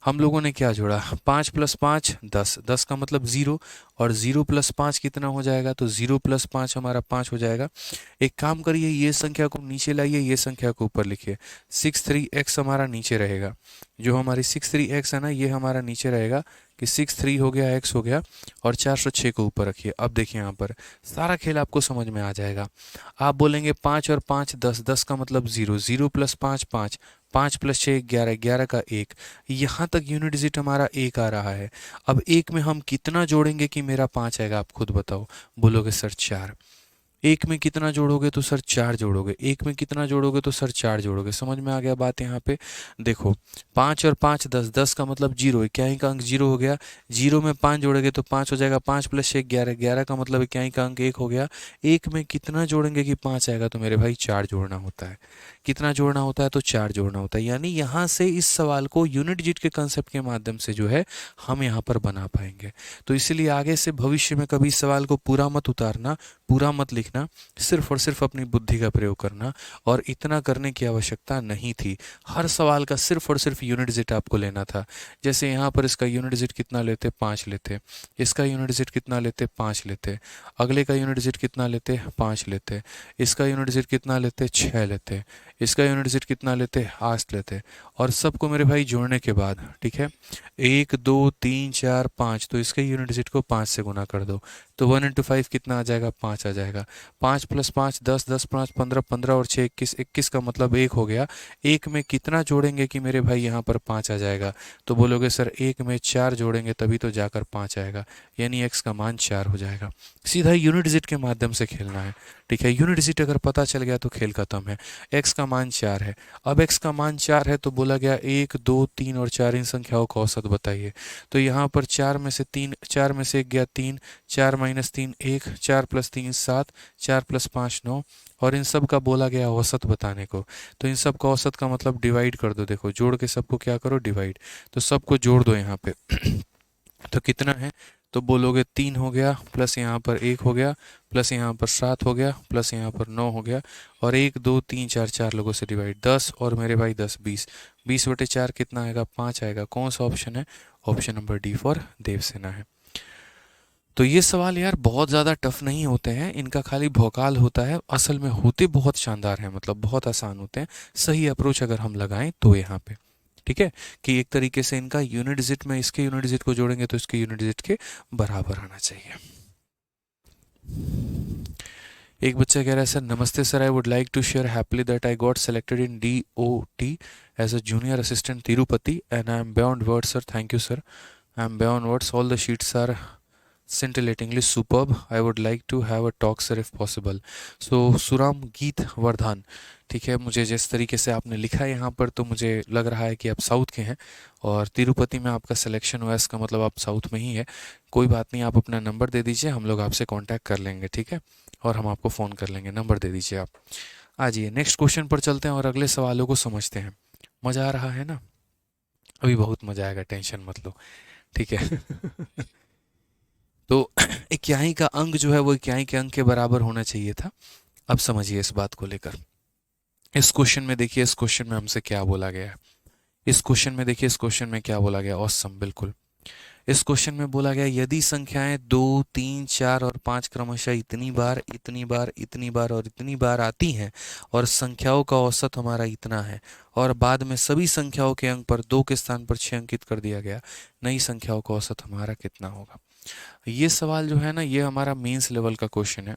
हम लोगों ने क्या जोड़ा, 5 + 5 10, 10 का मतलब 0, और 0 + 5 कितना हो जाएगा, तो 0 + 5 हमारा 5 हो जाएगा। एक काम करिए, ये संख्या को नीचे लाइए, ये संख्या को ऊपर लिखिए। 63x हमारा नीचे रहेगा, जो हमारी 63x है ना, ये हमारा नीचे रहेगा कि 63 हो गया, x हो गया, और 406 को ऊपर रखिए। अब देखिए यहाँ पर सारा खेल आपको समझ में आ जाएगा। आप बोलेंगे 5 और 5 10, 10 का मतलब 0, 0 + 5 5, 5 + 6 11, 11 का 1, यहाँ तक यूनिट डिजिट हमारा 1 आ रहा है। अब 1 में हम कितना जोड़ेंगे कि मेरा 5 आएगा, आप खुद बताओ। बोलोगे सर 4। एक में कितना जोड़ोगे, तो सर 4 जोड़ोगे। एक में कितना जोड़ोगे, तो सर 4 जोड़ोगे। समझ में आ गया बात यहाँ पे? देखो 5 और 5 10, 10 का मतलब 0, इक्याई का अंक 0 हो गया। 0 में 5 जोड़ेंगे तो 5 हो जाएगा, 5 + 6 11, 11 का मतलब इक्याई का अंक 1 हो गया। एक में कितना जोड़ेंगे कि 5 आएगा, तो मेरे भाई 4 जोड़ना होता है। कितना जोड़ना होता है, तो 4 जोड़ना होता है। यानी यहाँ से इस सवाल को यूनिट डिजिट के कंसेप्ट के माध्यम से जो है हम यहाँ पर बना पाएंगे। तो इसलिए आगे से भविष्य में कभी सवाल को पूरा मत उतारना, पूरा मत लिखना, सिर्फ और सिर्फ अपनी बुद्धि का प्रयोग करना। और इतना करने की आवश्यकता नहीं थी, हर सवाल का सिर्फ और सिर्फ यूनिट डिजिट आपको लेना था। जैसे यहाँ पर इसका यूनिट डिजिट कितना लेते, 5 लेते। इसका यूनिट डिजिट कितना लेते, 5 लेते। अगले का यूनिट डिजिट कितना लेते, 5 लेते। इसका यूनिट डिजिट कितना लेते, 6 लेते। इसका यूनिट डिजिट कितना लेते, 8 लेते। और सबको मेरे भाई जोड़ने के बाद, ठीक है, 1 2 3 4 5, तो इसके यूनिट डिजिट को 5 से गुना कर दो, तो 1 × 5 कितना आ जाएगा, 5 आ जाएगा। 5 + 5 10, 10 + 5 15, 15 और 6 21, 21 का मतलब 1 हो गया। एक में कितना जोड़ेंगे कि मेरे भाई यहाँ पर 5 आ जाएगा, तो बोलोगे सर एक में 4 जोड़ेंगे तभी तो जाकर 5 आएगा, यानी x का मान 4 हो जाएगा। सीधा यूनिट डिजिट के माध्यम से खेलना है। ठीक है, यूनिट डिजिट अगर पता चल गया तो खेल खत्म है। x का मान 4 है। अब x का मान 4 है तो बोला गया 1 2 3 और 4 इन संख्याओं का औसत बताइए। तो यहाँ पर 4 में से 1 गया 3, 4 - 3 1, 4 + 3 7, 4 + 5 9, और इन सब का बोला गया औसत बताने को। तो इन सब का औसत का मतलब डिवाइड कर दो। देखो जोड़ के सबको क्या करो, डिवाइड। तो सबको जोड़ दो यहाँ पे तो कितना है, तो बोलोगे 3 हो गया, प्लस यहाँ पर 1 हो गया, प्लस यहाँ पर 7 हो गया, प्लस यहाँ पर 9 हो गया, और 1 2 3 4, 4 लोगों से डिवाइड 10, और मेरे भाई 10 20, 20/4 कितना आएगा, 5 आएगा। कौन सा ऑप्शन है, option number D for Devsena है। तो ये सवाल यार बहुत ज़्यादा टफ नहीं होते हैं, इनका खाली भौकाल होता है, असल में होते बहुत शानदार हैं, मतलब बहुत आसान होते हैं। सही अप्रोच अगर हम लगाएं तो यहाँ पे, ठीक है, कि एक तरीके से इनका यूनिट डिजिट में इसके यूनिट डिजिट को जोड़ेंगे तो इसके यूनिट डिजिट के बराबर आना चाहिए। एक बच्चा कह रहा है सर नमस्ते sir, I would like to share happily that I got selected in DOT as a junior assistant Tirupati and I am beyond words sir, thank you sir, I am beyond words, all the sheets are scintillatingly superb. I would like to have a talk sir if possible. So Suram Geet Vardhan, ठीक है, मुझे जिस तरीके से आपने लिखा है यहाँ पर तो मुझे लग रहा है कि आप साउथ के हैं और तिरुपति में आपका सिलेक्शन हुआ है, इसका मतलब आप साउथ में ही है। कोई बात नहीं, आप अपना नंबर दे दीजिए, हम लोग आपसे कांटेक्ट कर लेंगे, ठीक है, और हम आपको फ़ोन कर लेंगे। नंबर दे दीजिए आप। आ जाइए नेक्स्ट क्वेश्चन पर चलते हैं और अगले सवालों को समझते हैं। मज़ा आ रहा है ना? अभी बहुत मज़ा आएगा, टेंशन मत लो, ठीक है। तो इक्याई का अंक जो है वो इक्याई के अंक के बराबर होना चाहिए था। अब समझिए इस बात को लेकर। इस क्वेश्चन में देखिए, इस क्वेश्चन में हमसे क्या बोला गया है। इस क्वेश्चन में देखिए, इस क्वेश्चन में क्या बोला गया। ऑसम, बिल्कुल। इस क्वेश्चन में बोला गया यदि संख्याएं 2, 3, 4 और 5 क्रमशः इतनी बार, इतनी बार, इतनी बार और इतनी बार आती हैं और संख्याओं का औसत हमारा इतना है और बाद में सभी संख्याओं के अंक पर 2 के स्थान पर 6 अंकित कर दिया गया, नई संख्याओं का औसत हमारा कितना होगा। ये सवाल जो है ना, ये हमारा मेंस लेवल का क्वेश्चन है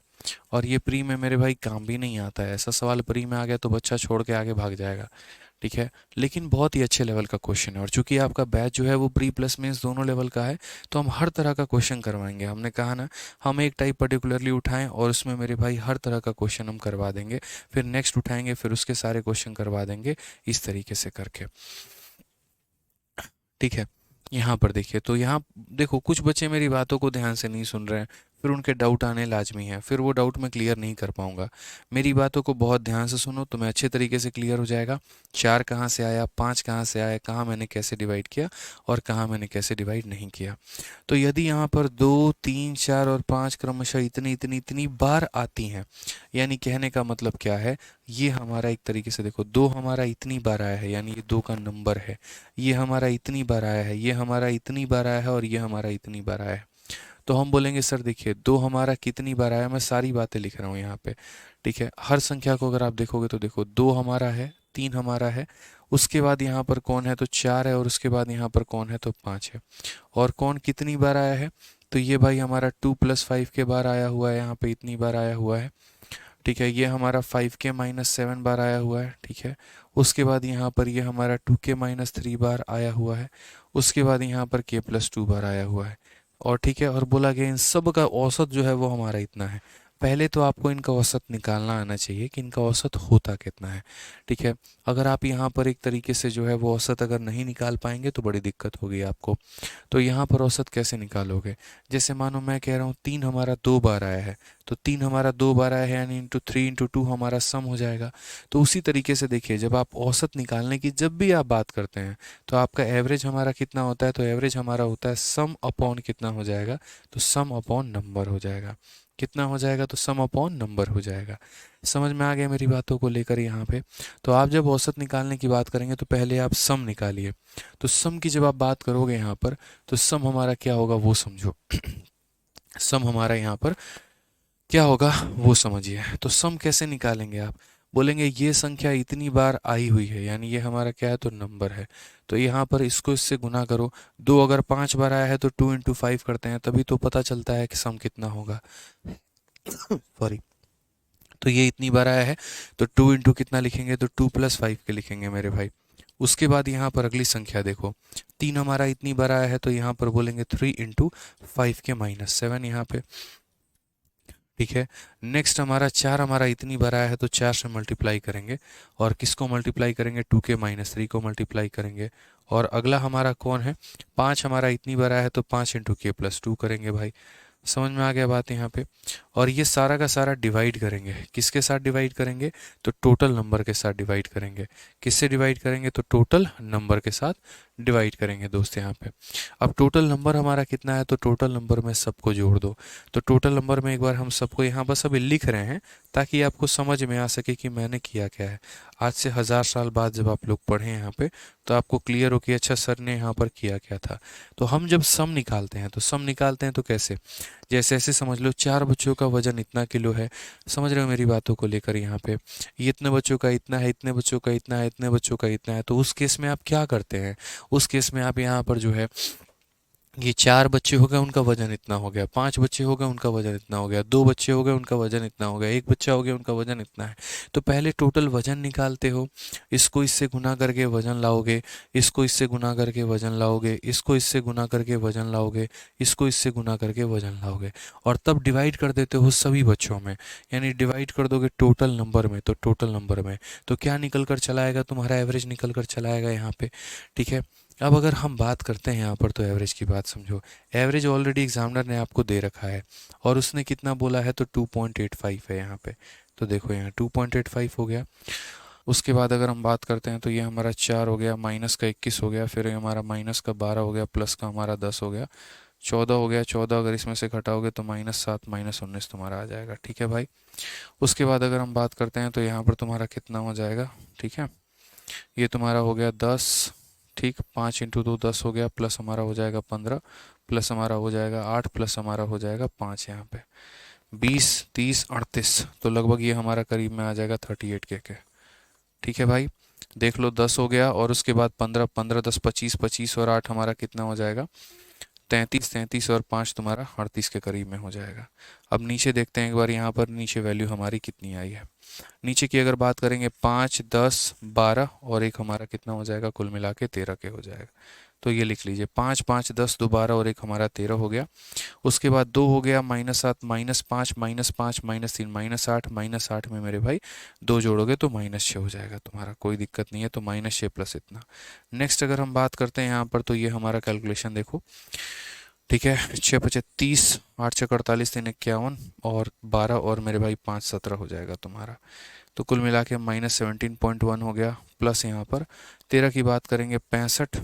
और ये प्री में मेरे भाई काम भी नहीं आता है। ऐसा सवाल प्री में आ गया तो बच्चा छोड़ के आगे भाग जाएगा, ठीक है। लेकिन बहुत ही अच्छे लेवल का क्वेश्चन है और चूंकि आपका बैच जो है वो प्री प्लस मेंस दोनों लेवल का है तो हम हर तरह का क्वेश्चन करवाएंगे। हमने कहा ना, हम एक टाइप पर्टिकुलरली उठाएं और उसमें मेरे भाई हर तरह का क्वेश्चन हम करवा देंगे, फिर नेक्स्ट उठाएंगे, फिर उसके सारे क्वेश्चन करवा देंगे, इस तरीके से करके, ठीक है। यहाँ पर देखिए, तो यहाँ देखो कुछ बच्चे मेरी बातों को ध्यान से नहीं सुन रहे हैं, फिर उनके डाउट आने लाजमी है, फिर वो डाउट मैं क्लियर नहीं कर पाऊंगा। मेरी बातों को बहुत ध्यान से सुनो तो मैं अच्छे तरीके से क्लियर हो जाएगा। 4 कहाँ से आया, 5 कहाँ से आया, कहाँ मैंने कैसे डिवाइड किया और कहाँ मैंने कैसे डिवाइड नहीं किया। तो यदि यहाँ पर 2, 3, 4 और 5 क्रमशः इतनी इतनी इतनी बार आती हैं, यानी कहने का मतलब क्या है, ये हमारा एक तरीके से देखो, 2 हमारा इतनी बार आया है यानी ये 2 का नंबर है, ये हमारा इतनी बार आया है, ये हमारा इतनी बार आया है और ये हमारा इतनी बार आया है। तो हम बोलेंगे सर देखिए 2 हमारा कितनी बार आया, मैं सारी बातें लिख रहा हूँ यहाँ पे, ठीक है। हर संख्या को अगर आप देखोगे तो देखो 2 हमारा है, 3 हमारा है, उसके बाद यहाँ पर कौन है तो 4 है और उसके बाद यहाँ पर कौन है तो 5 है। और कौन कितनी बार आया है तो ये भाई हमारा 2 + 5 के बार आया हुआ है, यहाँ पे इतनी बार आया हुआ है, ठीक है। ये हमारा 5 के -7 बार आया हुआ है, ठीक है। उसके बाद यहाँ पर ये हमारा 2 के -3 बार आया हुआ है, उसके बाद यहाँ पर k + 2 बार आया हुआ है, और ठीक है। और बोला गया इन सब का औसत जो है वो हमारा इतना है। पहले तो आपको इनका औसत निकालना आना चाहिए कि इनका औसत होता कितना है, ठीक है। अगर आप यहाँ पर एक तरीके से जो है वो औसत अगर नहीं निकाल पाएंगे तो बड़ी दिक्कत होगी आपको। तो यहाँ पर औसत कैसे निकालोगे, जैसे मानो मैं कह रहा हूँ 3 हमारा 2 बार आया है, तो 3 हमारा 2 बार आया है यानी इंटू 3 इंटू 2 हमारा सम हो जाएगा। तो उसी तरीके से देखिए, जब आप औसत निकालने की जब भी आप बात करते हैं तो आपका एवरेज हमारा कितना होता है, तो एवरेज हमारा होता है सम अपॉन कितना हो जाएगा, तो सम अपॉन नंबर हो जाएगा। कितना हो जाएगा, तो सम अपॉन नंबर हो जाएगा। समझ में आ गया मेरी बातों को लेकर यहाँ पे। तो आप जब औसत निकालने की बात करेंगे तो पहले आप सम निकालिए। तो सम की जब आप बात करोगे यहाँ पर तो सम हमारा क्या होगा वो समझो। सम हमारा यहाँ पर क्या होगा वो समझिए। तो सम कैसे निकालेंगे आप, बोलेंगे ये संख्या इतनी बार आई हुई है यानी ये हमारा क्या है तो नंबर है, तो यहाँ पर इसको इससे गुना करो। 2 अगर 5 बार आया है तो 2 इंटू 5 करते हैं, तभी तो पता चलता है कि सम कितना होगा। सॉरी। तो ये इतनी बार आया है तो 2 इंटू कितना लिखेंगे, तो 2 + 5 के लिखेंगे मेरे भाई। उसके बाद यहाँ पर अगली संख्या देखो, 3 हमारा इतनी बार आया है तो यहाँ पर बोलेंगे 3 इंटू 5 के -7 यहाँ पे, ठीक है। नेक्स्ट हमारा 4 हमारा इतनी बार आया है तो 4 से मल्टीप्लाई करेंगे, और किसको मल्टीप्लाई करेंगे, 2 के -3 को मल्टीप्लाई करेंगे। और अगला हमारा कौन है, 5 हमारा इतनी बार आया है तो 5 इंटू k + 2 करेंगे भाई। समझ में आ गया बात यहाँ पे। और ये सारा का सारा डिवाइड करेंगे, किसके साथ डिवाइड करेंगे, तो टोटल नंबर के साथ डिवाइड करेंगे। किससे डिवाइड करेंगे, तो टोटल नंबर के साथ डिवाइड करेंगे दोस्त यहाँ पे। अब टोटल नंबर हमारा कितना है, तो टोटल नंबर में सबको जोड़ दो। तो टोटल नंबर में एक बार हम सबको यहाँ बस अभी लिख रहे हैं ताकि आपको समझ में आ सके कि मैंने किया क्या है। आज से 1000 साल बाद जब आप लोग पढ़ें यहाँ पे तो आपको क्लियर हो कि अच्छा सर ने यहाँ पर किया क्या था। तो हम जब सम निकालते हैं तो सम निकालते हैं तो कैसे, जैसे ऐसे समझ लो 4 बच्चों का वजन इतना किलो है, समझ रहे हो मेरी बातों को लेकर। यहाँ पे ये इतने बच्चों का इतना है, इतने बच्चों का इतना है, इतने बच्चों का इतना है, तो उस केस में आप क्या करते हैं, उस केस में आप यहाँ पर जो है ये 4 बच्चे हो गए उनका वजन इतना हो गया, 5 बच्चे हो गए उनका वजन इतना हो गया, 2 बच्चे हो गए उनका वजन इतना हो गया, 1 बच्चा हो गया उनका वजन इतना है। तो पहले टोटल वजन निकालते हो, इसको इससे गुना करके वजन लाओगे, इसको इससे गुना करके वजन लाओगे, इसको इससे गुना करके वजन लाओगे, इसको इससे गुना करके वजन लाओगे, और तब डिवाइड कर देते हो सभी बच्चों में। यानी डिवाइड कर दोगे टोटल नंबर में, तो टोटल नंबर में तो क्या निकल कर चला आएगा, तुम्हारा एवरेज निकल कर चला आएगा यहाँ पे। ठीक है, अब अगर हम बात करते हैं यहाँ पर, तो एवरेज की बात समझो। एवरेज ऑलरेडी एग्जामिनर ने आपको दे रखा है, और उसने कितना बोला है, तो 2.85 है यहाँ पे। तो देखो यहाँ 2.85 हो गया। उसके बाद अगर हम बात करते हैं तो ये हमारा 4 हो गया, माइनस का 21 हो गया, फिर ये हमारा माइनस का 12 हो गया, प्लस का हमारा 10 हो गया, 14 हो गया। 14 अगर इसमें से घटाओगे तो -7 -19 तुम्हारा आ जाएगा। ठीक है भाई। उसके बाद अगर हम बात करते हैं तो यहाँ पर तुम्हारा कितना हो जाएगा, ठीक है, ये तुम्हारा हो गया 10। ठीक, 5 × 2 10 हो गया, प्लस हमारा हो जाएगा 15, प्लस हमारा हो जाएगा 8, प्लस हमारा हो जाएगा 5 यहाँ पे, 20 30 38, तो लगभग ये हमारा करीब में आ जाएगा 38 के। ठीक है भाई, देख लो 10 हो गया, और उसके बाद 15 15 10 25, 25 और 8 हमारा कितना हो जाएगा, 33, 33 और 5 तुम्हारा 38 के करीब में हो जाएगा। अब नीचे देखते हैं एक बार, यहाँ पर नीचे वैल्यू हमारी कितनी आई है। नीचे की अगर बात करेंगे 5 10 12 और एक हमारा कितना हो जाएगा, कुल मिला के 13 के हो जाएगा। तो ये लिख लीजिए, 5 5 10 2 12 और एक हमारा 13 हो गया। उसके बाद 2 हो गया, -7 -5 -5 -3 -8, -8 में मेरे भाई 2 जोड़ोगे तो -6 हो जाएगा तुम्हारा, कोई दिक्कत नहीं है। तो -6 प्लस इतना। नेक्स्ट अगर हम बात करते हैं यहाँ पर, तो ये हमारा कैलकुलेशन देखो, ठीक है, 6 5 30, 8 6 48, 3 51 और 12 और मेरे भाई 5 17 हो जाएगा तुम्हारा। तो कुल मिला के -17.1 हो गया, प्लस यहाँ पर 13 की बात करेंगे 65,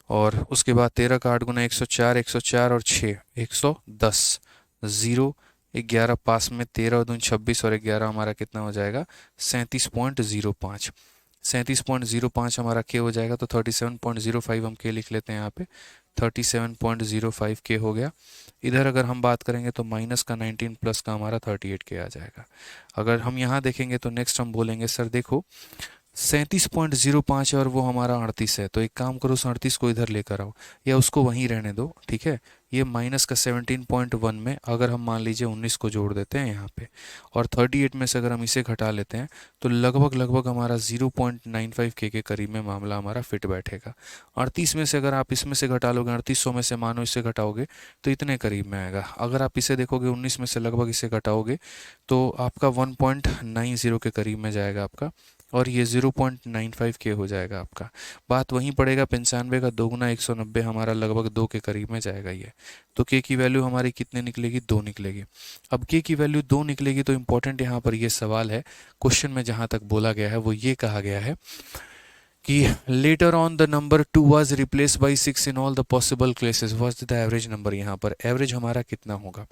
और उसके बाद 13 का 8 गुना 104, 104 और 6 110, 0 11 पास में, 13 और 2 26 और 11 हमारा कितना हो जाएगा, 37.05। 37.05 हमारा के हो जाएगा, तो 37.05 हम के लिख लेते हैं यहाँ पे, 37.05 के हो गया। इधर अगर हम बात करेंगे तो माइनस का 19 प्लस का हमारा 38 के आ जाएगा। अगर हम यहाँ देखेंगे तो नेक्स्ट हम बोलेंगे, सर देखो 37.05 है और वो हमारा 38 है, तो एक काम करो, उस 38 को इधर लेकर आओ, या उसको वहीं रहने दो। ठीक है, ये माइनस का 17.1 में अगर हम मान लीजिए 19 को जोड़ देते हैं यहाँ पे, और 38 में से अगर हम इसे घटा लेते हैं, तो लगभग लगभग हमारा 0.95 के करीब में मामला हमारा फिट बैठेगा। 38 में से अगर आप इसमें से घटा लोगे, 3800 में से मानो इसे घटाओगे तो इतने करीब में आएगा। अगर आप इसे देखोगे 19 में से लगभग इसे घटाओगे तो आपका 1.90 के करीब में जाएगा आपका, और ये 0.95 के हो जाएगा आपका। बात वहीं पड़ेगा, 95 का 2 गुना 190 हमारा लगभग 2 के करीब में जाएगा ये। तो के की वैल्यू हमारी कितने निकलेगी, 2 निकलेगी। अब के की वैल्यू 2 निकलेगी तो इम्पोर्टेंट यहाँ पर ये सवाल है, क्वेश्चन में जहाँ तक बोला गया है वो ये कहा गया है कि later on the number 2 was replaced by 6 in all the possible cases, was the average number। यहाँ पर एवरेज हमारा कितना होगा।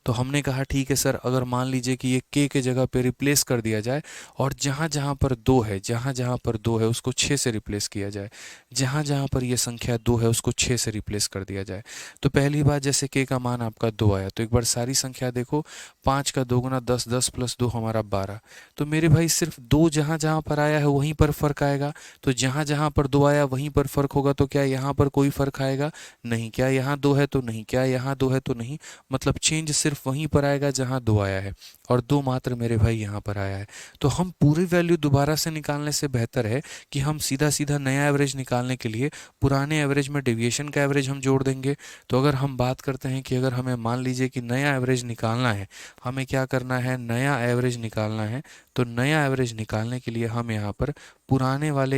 तो हमने कहा ठीक है सर, अगर मान लीजिए कि ये k के जगह पे रिप्लेस कर दिया जाए, और जहाँ जहाँ पर 2 है, जहाँ जहाँ पर 2 है उसको 6 से रिप्लेस किया जाए, जहाँ जहाँ पर ये संख्या 2 है उसको 6 से रिप्लेस कर दिया जाए। तो पहली बात, जैसे k का मान आपका 2 आया, तो एक बार सारी संख्या देखो, 5 का 2 गुना 10, 10 प्लस 2 हमारा 12। तो मेरे भाई सिर्फ 2 जहाँ जहाँ पर आया है वहीं पर फर्क आएगा। तो जहाँ जहाँ पर 2 आया वहीं पर फर्क होगा, तो क्या यहाँ पर कोई फर्क आएगा, नहीं। क्या यहाँ 2 है तो नहीं, क्या यहाँ 2 है तो नहीं, मतलब चेंज सिर्फ वहीं पर आएगा जहाँ 2 आया है, और 2 मात्र मेरे भाई यहाँ पर आया है। तो हम पूरी वैल्यू दोबारा से निकालने से बेहतर है कि हम सीधा सीधा नया एवरेज निकालने के लिए पुराने एवरेज में डेविएशन का एवरेज हम जोड़ देंगे। तो अगर हम बात करते हैं कि अगर हमें मान लीजिए कि नया एवरेज निकालना है, हमें क्या करना है, नया एवरेज निकालना है। तो नया एवरेज निकालने के लिए हम यहाँ पर पुराने वाले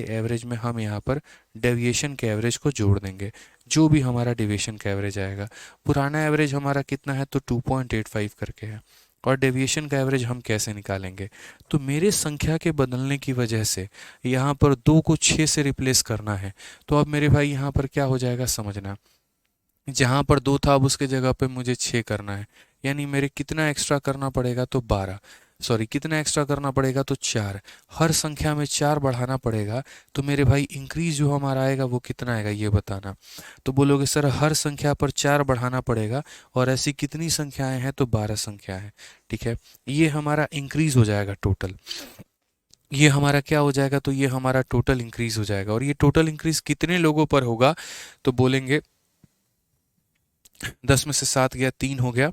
एवरेज में हम यहाँ पर डेविएशन के एवरेज को जोड़ देंगे, जो भी हमारा डेविएशन का एवरेज आएगा। पुराना एवरेज हमारा कितना है, तो 2.85 करके है, और डेविएशन का एवरेज हम कैसे निकालेंगे। तो मेरे संख्या के बदलने की वजह से यहाँ पर 2 को 6 से रिप्लेस करना है। तो अब मेरे भाई यहाँ पर क्या हो जाएगा, समझना, जहाँ पर 2 था अब उसके जगह पे मुझे 6 करना है, यानी मेरे कितना एक्स्ट्रा करना पड़ेगा, तो 12, सॉरी कितना एक्स्ट्रा करना पड़ेगा, तो 4। हर संख्या में 4 बढ़ाना पड़ेगा। तो मेरे भाई इंक्रीज जो हमारा आएगा वो कितना आएगा, ये बताना। तो बोलोगे सर हर संख्या पर 4 बढ़ाना पड़ेगा, और ऐसी कितनी संख्याएं हैं, तो 12 संख्या है। ठीक है, ये हमारा इंक्रीज हो जाएगा टोटल। ये हमारा क्या हो जाएगा, तो ये हमारा टोटल इंक्रीज हो जाएगा। और ये टोटल इंक्रीज कितने लोगों पर होगा, तो बोलेंगे 10 में से 7 गया 3 हो गया,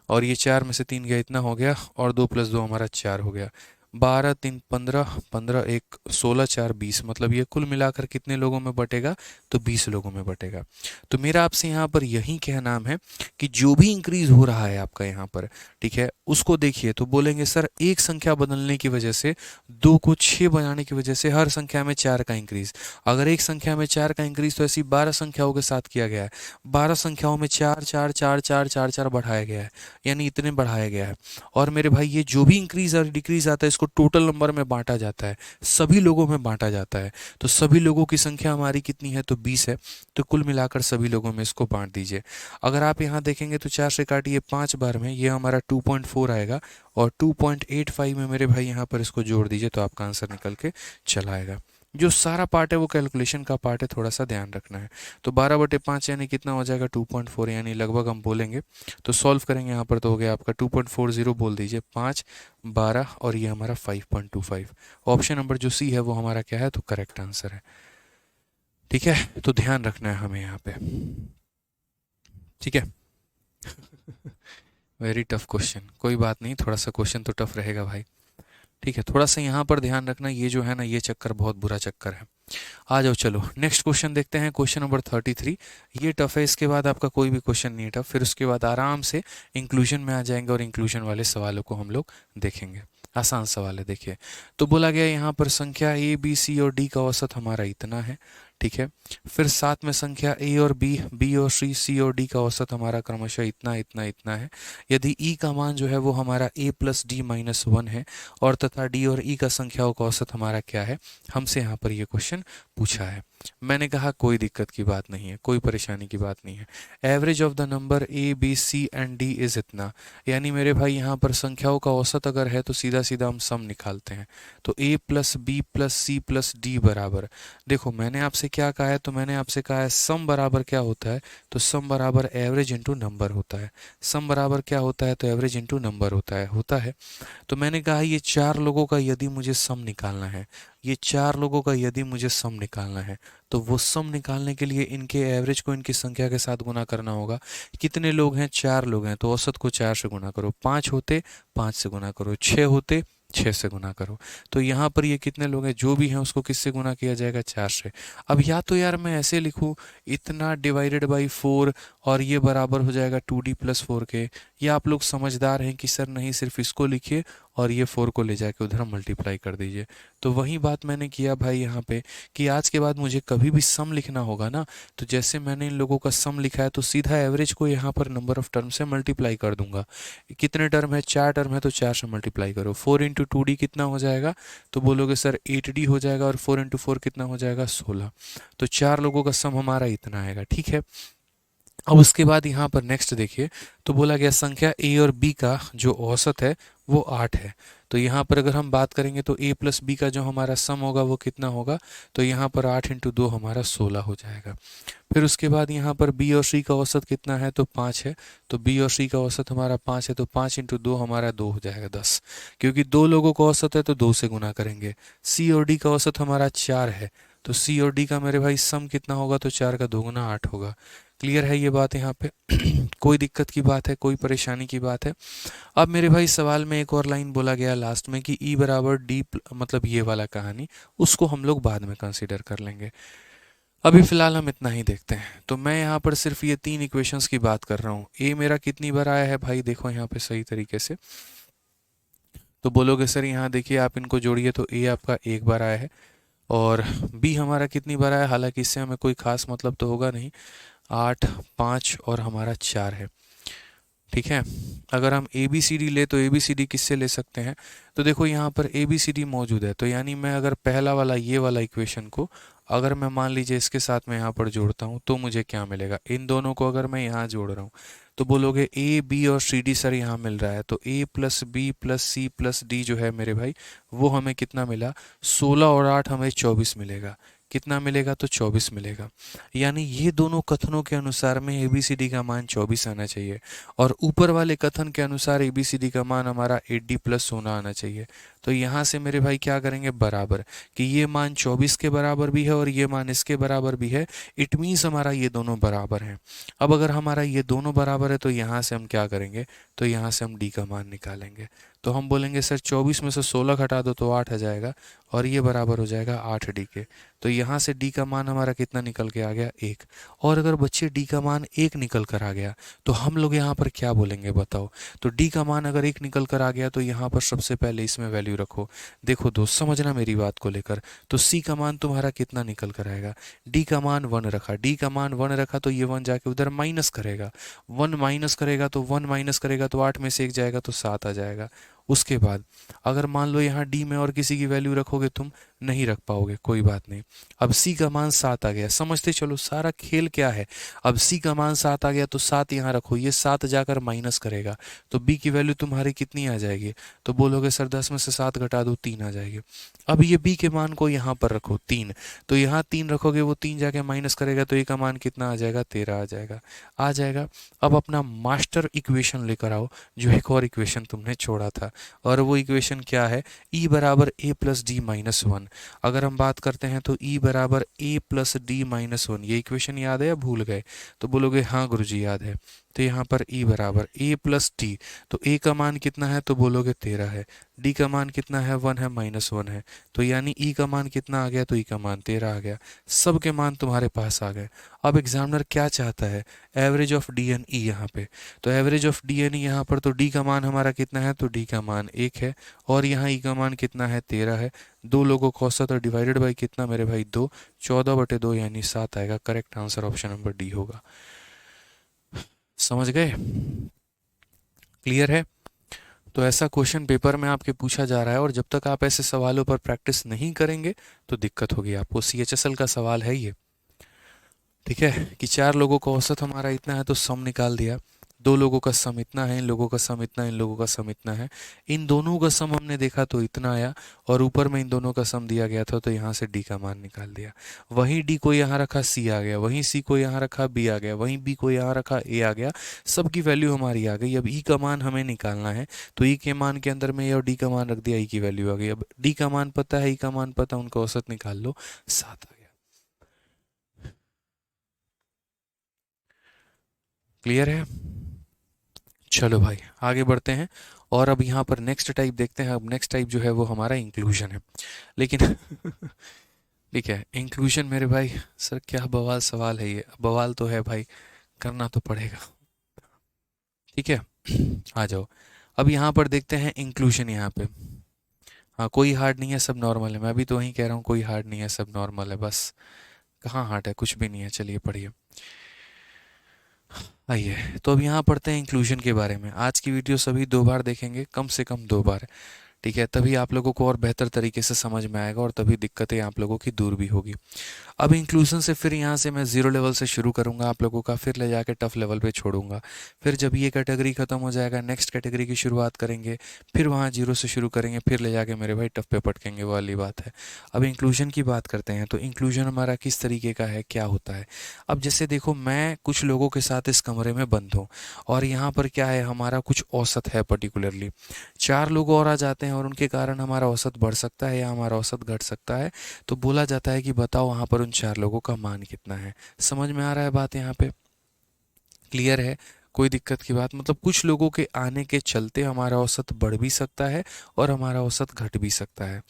और ये 4 में से 3 गया इतना हो गया, और 2 + 2 हमारा 4 हो गया। 12 3 15, 15 1 16, 4 20, मतलब ये कुल मिलाकर कितने लोगों में बटेगा, तो 20 लोगों में बटेगा। तो मेरा आपसे यहाँ पर यही कहना है कि जो भी इंक्रीज हो रहा है आपका यहाँ पर, ठीक है, उसको देखिए तो बोलेंगे सर एक संख्या बदलने की वजह से, 2 को 6 बनाने की वजह से हर संख्या में 4 का इंक्रीज। अगर एक संख्या में 4 का इंक्रीज तो ऐसी 12 संख्याओं के साथ किया गया है, 12 संख्याओं में 4 4 4 4 4 4 बढ़ाया गया है, यानी इतने बढ़ाया गया है। और मेरे भाई ये जो भी इंक्रीज और डिक्रीज आता है इसको टोटल नंबर में बांटा जाता है, सभी लोगों में बांटा जाता है। तो सभी लोगों की संख्या हमारी कितनी है, तो 20 है। तो कुल मिलाकर सभी लोगों में इसको बांट दीजिए। अगर आप यहाँ देखेंगे तो 4 से काटिए 5 बार में, ये हमारा 2.4 आएगा, और 2.85 में मेरे भाई यहाँ पर इसको जोड़ दीजिए तो आपका आंसर निकल के चला आएगा। जो सारा पार्ट है वो कैलकुलेशन का पार्ट है, थोड़ा सा ध्यान रखना है। तो 12/5 यानी कितना हो जाएगा, 2.4, यानी लगभग हम बोलेंगे तो सॉल्व करेंगे यहाँ पर तो हो गया आपका 2.40, बोल दीजिए 5 12, और ये हमारा 5.25। ऑप्शन नंबर जो सी है वो हमारा क्या है, तो करेक्ट आंसर है। ठीक है, तो ध्यान रखना है हमें यहाँ पे। ठीक है। वेरी टफ क्वेश्चन, कोई बात नहीं, थोड़ा सा क्वेश्चन तो टफ रहेगा भाई। ठीक है, थोड़ा सा यहाँ पर ध्यान रखना, ये जो है ना ये चक्कर बहुत बुरा चक्कर है। आ जाओ चलो नेक्स्ट क्वेश्चन देखते हैं, क्वेश्चन नंबर 33। ये टफ है, इसके बाद आपका कोई भी क्वेश्चन नहीं है टफ, फिर उसके बाद आराम से इंक्लूजन में आ जाएंगे और इंक्लूजन वाले सवालों को हम लोग देखेंगे। आसान सवाल है, देखिए। तो बोला गया यहाँ पर संख्या ए बी सी और डी का औसत हमारा इतना है, ठीक है। फिर साथ में संख्या ए और बी और सी और डी का औसत हमारा क्रमशः इतना इतना इतना है। यदि ई का मान जो है वो हमारा ए प्लस डी माइनस 1 है, और तथा डी और ई का संख्याओं का औसत हमारा क्या है, हमसे यहाँ पर ये क्वेश्चन पूछा है। मैंने कहा कोई दिक्कत की बात नहीं है, कोई परेशानी की बात नहीं है। Average of the number A B C and D is इतना, यानी मेरे भाई यहाँ पर संख्याओं का औसत अगर है तो सीधा सीधा हम सम निकालते हैं। तो A plus B plus C plus D बराबर, देखो मैंने आपसे क्या कहा है, तो मैंने आपसे कहा है सम बराबर क्या होता है, तो सम बराबर एवरेज इंटू नंबर होता है। सम बराबर क्या होता है, तो एवरेज इंटू नंबर होता है। तो मैंने कहा ये 4 लोगों का यदि मुझे सम निकालना है, ये 4 लोगों का यदि मुझे सम निकालना है, तो वो सम निकालने के लिए इनके एवरेज को इनकी संख्या के साथ गुना करना होगा। कितने लोग हैं, 4 लोग हैं, तो औसत को 4 से गुना करो, 5 होते 5 से गुना करो, 6 होते 6 से गुना करो। तो यहाँ पर ये कितने लोग हैं, जो भी हैं उसको किससे गुना किया जाएगा, 4 से। अब या तो यार मैं ऐसे लिखूँ इतना डिवाइडेड बाई 4, और ये बराबर हो जाएगा 2d + 4 के, या आप लोग समझदार हैं कि सर नहीं सिर्फ इसको लिखिए और ये 4 को ले जाके उधर मल्टीप्लाई कर दीजिए। तो वही बात मैंने किया भाई यहाँ पे, कि आज के बाद मुझे कभी भी सम लिखना होगा ना, तो जैसे मैंने इन लोगों का सम लिखा है तो सीधा एवरेज को यहाँ पर नंबर ऑफ टर्म से मल्टीप्लाई कर दूंगा। कितने टर्म है, 4 टर्म है, तो 4 से मल्टीप्लाई करो। 4 इंटू 2d कितना हो जाएगा, तो बोलोगे सर 8d हो जाएगा, और 4 इंटू 4 कितना हो जाएगा, 16। तो 4 लोगों का सम हमारा इतना आएगा, ठीक है। अब उसके बाद यहाँ पर नेक्स्ट देखिए, तो बोला गया संख्या ए और बी का जो औसत है वो 8 है। तो यहाँ पर अगर हम बात करेंगे तो ए प्लस बी का जो हमारा सम होगा वो कितना होगा, तो यहाँ पर 8 इंटू 2 हमारा 16 हो जाएगा। फिर उसके बाद यहाँ पर बी और सी का औसत कितना है, तो 5 है। तो बी और सी का औसत हमारा 5 है, तो 5 इंटू 2 हमारा 2 हो जाएगा 10, क्योंकि 2 लोगों का औसत है तो 2 से गुना करेंगे। सी और डी का औसत हमारा 4 है, तो सी और डी का मेरे भाई सम कितना होगा, तो 4 का दोगुना 8 होगा। क्लियर है ये बात यहाँ पे? कोई दिक्कत की बात है, कोई परेशानी की बात है? अब मेरे भाई सवाल में एक और लाइन बोला गया लास्ट में कि ई बराबर डी, मतलब ये वाला कहानी, उसको हम लोग बाद में कंसीडर कर लेंगे। अभी फिलहाल हम इतना ही देखते हैं। तो मैं यहाँ पर सिर्फ ये 3 इक्वेशंस की बात कर रहा हूँ। ए मेरा कितनी बार आया है भाई, देखो यहाँ पे सही तरीके से। तो बोलोगे सर यहाँ देखिए आप इनको जोड़िए, तो ए आपका 1 बार आया है, और बी हमारा कितनी बार आया, हालांकि इससे हमें कोई खास मतलब तो होगा नहीं। 8 5 और हमारा 4 है, ठीक है। अगर हम ए बी सी डी ले तो ए बी सी डी किससे ले सकते हैं, तो देखो यहाँ पर ए बी सी डी मौजूद है, तो यानी मैं अगर पहला वाला ये वाला इक्वेशन को अगर मैं मान लीजिए इसके साथ में यहाँ पर जोड़ता हूँ तो मुझे क्या मिलेगा, इन दोनों को अगर मैं यहाँ जोड़ रहा हूँ तो बोलोगे ए बी और सी डी सर यहाँ मिल रहा है, तो A plus B plus C plus D जो है मेरे भाई वो हमें कितना मिला, 16 और 8 हमें 24 मिलेगा। कितना मिलेगा, तो 24 मिलेगा। यानी ये दोनों कथनों के अनुसार में ए बी सी डी का मान 24 आना चाहिए, और ऊपर वाले कथन के अनुसार ए बी सी डी का मान हमारा 8d + होना आना चाहिए। तो यहाँ से मेरे भाई क्या करेंगे, बराबर, कि ये मान 24 के बराबर भी है और ये मान इसके बराबर भी है। इट मीन्स हमारा ये दोनों बराबर हैं। अब अगर हमारा ये दोनों बराबर है तो यहाँ से हम क्या करेंगे, तो यहाँ से हम डी का मान निकालेंगे। तो हम बोलेंगे सर 24 में से 16 घटा दो तो 8 आ जाएगा, और ये बराबर हो जाएगा 8 डी के। तो यहाँ से डी का मान हमारा कितना निकल के आ गया, 1। और अगर बच्चे डी का मान 1 निकल कर आ गया तो हम लोग यहाँ पर क्या बोलेंगे बताओ। तो डी का मान अगर 1 निकल कर आ गया तो यहाँ पर सबसे पहले इसमें वैल्यू रखो। देखो दोस्त, समझना मेरी बात को लेकर। तो सी का मान तुम्हारा कितना निकल कर आएगा, डी का मान 1 रखा, डी का मान 1 रखा तो ये 1 जाके उधर माइनस करेगा, 1 माइनस करेगा तो 1 माइनस करेगा तो 8 में से 1 जाएगा तो 7 आ जाएगा। उसके बाद अगर मान लो यहाँ डी में और किसी की वैल्यू रखोगे तुम, नहीं रख पाओगे, कोई बात नहीं। अब सी का मान 7 आ गया, समझते चलो सारा खेल क्या है। अब सी का मान 7 आ गया तो 7 यहाँ रखो, ये 7 जाकर माइनस करेगा तो बी की वैल्यू तुम्हारी कितनी आ जाएगी, तो बोलोगे सर 10 में से 7 घटा दो 3 आ जाएगी। अब ये बी के मान को यहाँ पर रखो 3, तो यहाँ 3 रखोगे, वो 3 जाके माइनस करेगा तो ए का मान कितना आ जाएगा, 13 आ जाएगा। अब अपना मास्टर इक्वेशन लेकर आओ, जो एक और इक्वेशन तुमने छोड़ा था, और वो इक्वेशन क्या है, ई बराबर ए प्लस डी माइनस 1। अगर हम बात करते हैं तो ई बराबर ए प्लस डी माइनस 1, ये इक्वेशन याद है या भूल गए, तो बोलोगे हाँ गुरुजी याद है। तो यहाँ पर ई बराबर ए प्लस डी, तो ए का मान कितना है, तो बोलोगे 13 है, डी का मान कितना है, 1 है, माइनस 1 है, तो यानी ई का मान कितना आ गया, तो ई का मान 13 आ गया। सब के मान तुम्हारे पास आ गए। अब एग्जामिनर क्या चाहता है, average of D N E यहाँ पे। तो average of D N E यहाँ पर, तो डी का मान हमारा कितना है, तो डी का मान 1 है, और यहाँ ई का मान कितना है, 13 है। दो लोगों का औसत और डिवाइडेड बाई कितना मेरे भाई, 2, 14/2 यानी 7 आएगा। Correct answer option number D होगा। समझ गए, क्लियर है। तो ऐसा क्वेश्चन पेपर में आपके पूछा जा रहा है, और जब तक आप ऐसे सवालों पर प्रैक्टिस नहीं करेंगे तो दिक्कत होगी आपको। सीएचएसएल का सवाल है ये, ठीक है, कि 4 लोगों का औसत हमारा इतना है तो सम निकाल दिया, 2 लोगों का सम इतना है, इन लोगों का सम इतना है, इन लोगों का सम इतना है, इन दोनों का सम हमने देखा तो इतना आया, और ऊपर में इन दोनों का सम दिया गया था तो यहाँ से डी का मान निकाल दिया। वहीं डी को यहाँ रखा, सी आ गया, वहीं सी को यहाँ रखा, बी आ गया, वहीं बी को यहाँ रखा, ए आ गया। सबकी वैल्यू हमारी आ गई। अब ई का मान हमें निकालना है, तो ई के मान के अंदर में ए और डी का मान रख दिया, ई की वैल्यू आ गई। अब डी का मान पता है, ई का मान पता, उनका औसत निकाल लो, 7 आ गया। क्लियर है। चलो भाई आगे बढ़ते हैं, और अब यहाँ पर नेक्स्ट टाइप देखते हैं। अब नेक्स्ट टाइप जो है वो हमारा इंक्लूजन है, लेकिन ठीक है, इंक्लूजन मेरे भाई, सर क्या बवाल सवाल है ये। बवाल तो है भाई, करना तो पड़ेगा, ठीक है। आ जाओ, अब यहाँ पर देखते हैं इंक्लूजन यहाँ पे। हाँ, कोई हार्ड नहीं है, सब नॉर्मल है। मैं भी तो वही कह रहा हूँ, कोई हार्ड नहीं है, सब नॉर्मल है, बस कहाँ हार्ड है, कुछ भी नहीं है। चलिए पढ़िए, आइए। तो अब यहाँ पढ़ते हैं इंक्लूजन के बारे में। आज की वीडियो सभी 2 बार देखेंगे, कम से कम 2 बार, ठीक है, तभी आप लोगों को और बेहतर तरीके से समझ में आएगा, और तभी दिक्कतें आप लोगों की दूर भी होगी। अब इंक्लूजन से फिर यहाँ से मैं 0 लेवल से शुरू करूँगा आप लोगों का, फिर ले जाके टफ लेवल पे छोड़ूंगा। फिर जब ये कैटेगरी खत्म हो जाएगा, नेक्स्ट कैटेगरी की शुरुआत करेंगे, फिर वहाँ 0 से शुरू करेंगे, फिर ले जाके मेरे भाई टफ पे पटकेंगे, वो वाली बात है। अब इंक्लूजन की बात करते हैं, तो इंक्लूजन हमारा किस तरीके का है, क्या होता है। अब जैसे देखो, मैं कुछ लोगों के साथ इस कमरे में बंद हूँ, और यहाँ पर क्या है, हमारा कुछ औसत है पर्टिकुलरली। 4 लोग और आ जाते हैं, और उनके कारण हमारा औसत बढ़ सकता है या हमारा औसत घट सकता है। तो बोला जाता है कि बताओ वहाँ पर उन 4 लोगों का मान कितना है। समझ में आ रहा है बात यहाँ पे, क्लियर है, कोई दिक्कत की बात, मतलब कुछ लोगों के आने के चलते हमारा औसत बढ़ भी सकता है और हमारा औसत घट भी सकता है,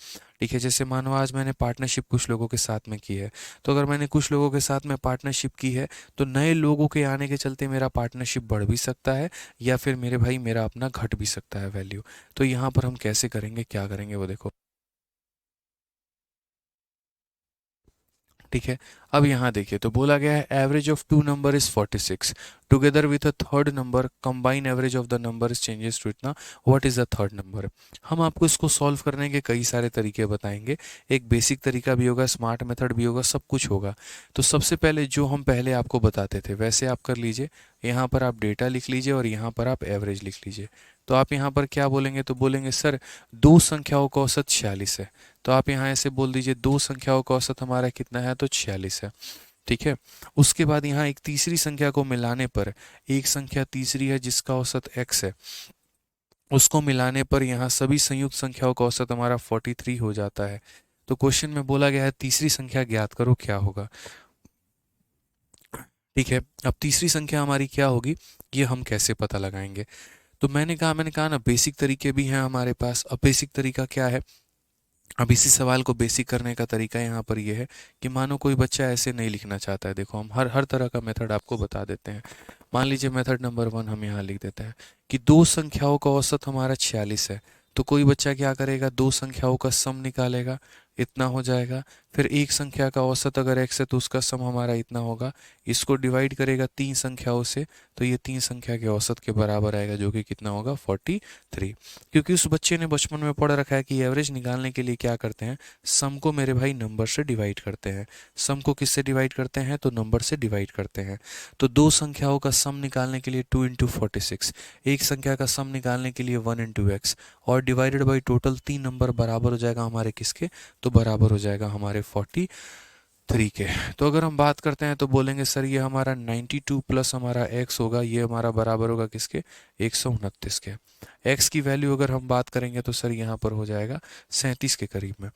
ठीक है। जैसे मानो आज मैंने पार्टनरशिप कुछ लोगों के साथ में की है, तो अगर मैंने कुछ लोगों के साथ में पार्टनरशिप की है, तो नए लोगों के आने के चलते मेरा पार्टनरशिप बढ़ भी सकता है, या फिर मेरे भाई मेरा अपना घट भी सकता है वैल्यू। तो यहाँ पर हम कैसे करेंगे, क्या करेंगे, वो देखो, ठीक है। अब यहाँ देखिए, तो बोला गया है average of 2 number is 46, together with a third number combine average of the number is changes to इतना, what is the third number. हम आपको इसको सॉल्व करने के कई सारे तरीके बताएंगे, एक बेसिक तरीका भी होगा, स्मार्ट मेथड भी होगा, सब कुछ होगा। तो सबसे पहले जो हम पहले आपको बताते थे वैसे आप कर लीजिए। यहाँ पर आप डेटा लिख लीजिए और यहाँ पर आप एवरेज लिख लीजिए। तो आप यहाँ पर क्या बोलेंगे, तो बोलेंगे सर 2 संख्याओं का औसत 46 है, तो आप यहाँ ऐसे बोल दीजिए 2 संख्याओं का औसत हमारा कितना है, तो 46 है, ठीक है। उसके बाद यहाँ एक तीसरी संख्या को मिलाने पर एक संख्या तीसरी है जिसका औसत x है, उसको मिलाने पर यहाँ सभी संयुक्त संख्याओं का औसत हमारा 43 हो जाता है। तो क्वेश्चन में बोला गया है तीसरी संख्या ज्ञात करो, क्या होगा। ठीक है, अब तीसरी संख्या हमारी क्या होगी, ये हम कैसे पता लगाएंगे। तो मैंने कहा ना बेसिक तरीके भी हैं हमारे पास। अब बेसिक तरीका क्या है, अब इसी सवाल को बेसिक करने का तरीका यहाँ पर ये है कि मानो कोई बच्चा ऐसे नहीं लिखना चाहता है, देखो हम हर हर तरह का मेथड आपको बता देते हैं। मान लीजिए मेथड नंबर 1 हम यहाँ लिख देते हैं कि दो संख्याओं का औसत हमारा 46 है। तो कोई बच्चा क्या करेगा, दो संख्याओं का सम निकालेगा, इतना हो जाएगा। फिर एक संख्या का औसत अगर x है तो उसका सम हमारा इतना होगा। इसको डिवाइड करेगा तीन संख्याओं से, तो ये तीन संख्या के औसत के बराबर आएगा, जो कि कितना होगा 43। क्योंकि उस बच्चे ने बचपन में पढ़ रखा है कि एवरेज निकालने के लिए क्या करते हैं, सम को मेरे भाई नंबर से डिवाइड करते हैं। सम को किससे डिवाइड करते हैं, तो नंबर से डिवाइड करते हैं। तो दो संख्याओं का सम निकालने के लिए 2 इंटू 46, एक संख्या का सम निकालने के लिए 1 इंटू एक्स, और डिवाइडेड बाई टोटल तीन नंबर बराबर हो जाएगा हमारे किसके, तो बराबर हो जाएगा हमारे 43 के। तो अगर हम बात करते हैं तो बोलेंगे सर ये हमारा 92 प्लस हमारा x होगा, ये हमारा बराबर होगा किसके, 129 के। x की वैल्यू अगर हम बात करेंगे तो सर यहाँ पर हो जाएगा 37 के करीब में।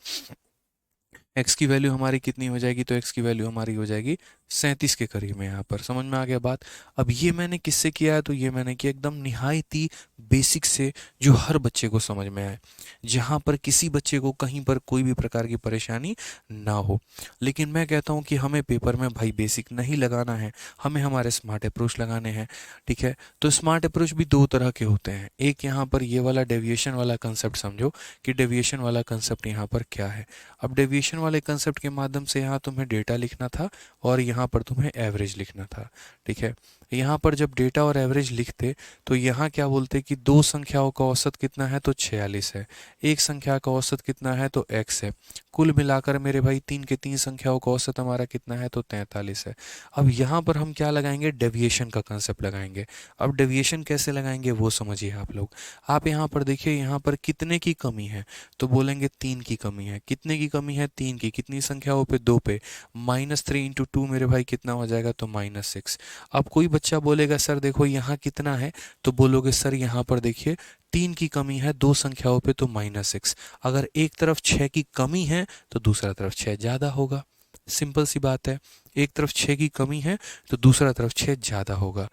x की वैल्यू हमारी कितनी हो जाएगी, तो x की वैल्यू हमारी हो जाएगी 37 के करीब में। यहाँ पर समझ में आ गया बात। अब ये मैंने किससे किया है, तो ये मैंने किया एकदम निहायत ही बेसिक से, जो हर बच्चे को समझ में आए, जहाँ पर किसी बच्चे को कहीं पर कोई भी प्रकार की परेशानी ना हो। लेकिन मैं कहता हूँ कि हमें पेपर में भाई बेसिक नहीं लगाना है, हमें हमारे स्मार्ट अप्रोच लगाने हैं। ठीक है, तो स्मार्ट अप्रोच भी दो तरह के होते हैं। एक यहाँ पर ये वाला डेविएशन वाला कंसेप्ट समझो कि डेविएशन वाला कंसेप्ट यहाँ पर क्या है। अब डेविएशन वाले कंसेप्ट के माध्यम से यहाँ तुम्हें डेटा लिखना था और यहाँ पर तुम्हें एवरेज लिखना था। ठीक है, यहाँ पर जब डेटा और एवरेज लिखते तो यहाँ क्या बोलते कि दो संख्याओं का औसत कितना है, तो 46 है। एक संख्या का औसत कितना है, तो x है। कुल मिलाकर मेरे भाई तीन के तीन संख्याओं का औसत हमारा कितना है, तो 43 है। अब यहाँ पर हम क्या लगाएंगे, डेविएशन का कंसेप्ट लगाएंगे। अब डेविएशन कैसे लगाएंगे वो समझिए आप लोग। आप यहाँ पर देखिए, यहाँ पर कितने की कमी है, तो बोलेंगे तीन की कमी है। कितने की कमी है, तीन की। कितनी संख्याओं पे, दो पे। -3 इंटू 2 मेरे भाई कितना हो जाएगा, तो -6। अब कोई बच्चा बोलेगा सर देखो यहाँ कितना है, तो बोलोगे सर यहाँ पर देखिए तीन की कमी है दो संख्याओं पे, तो -6। अगर एक तरफ 6 की कमी है तो दूसरा तरफ 6 ज़्यादा होगा। सिंपल सी बात है, एक तरफ 6 की कमी है तो दूसरा तरफ 6 ज़्यादा होगा।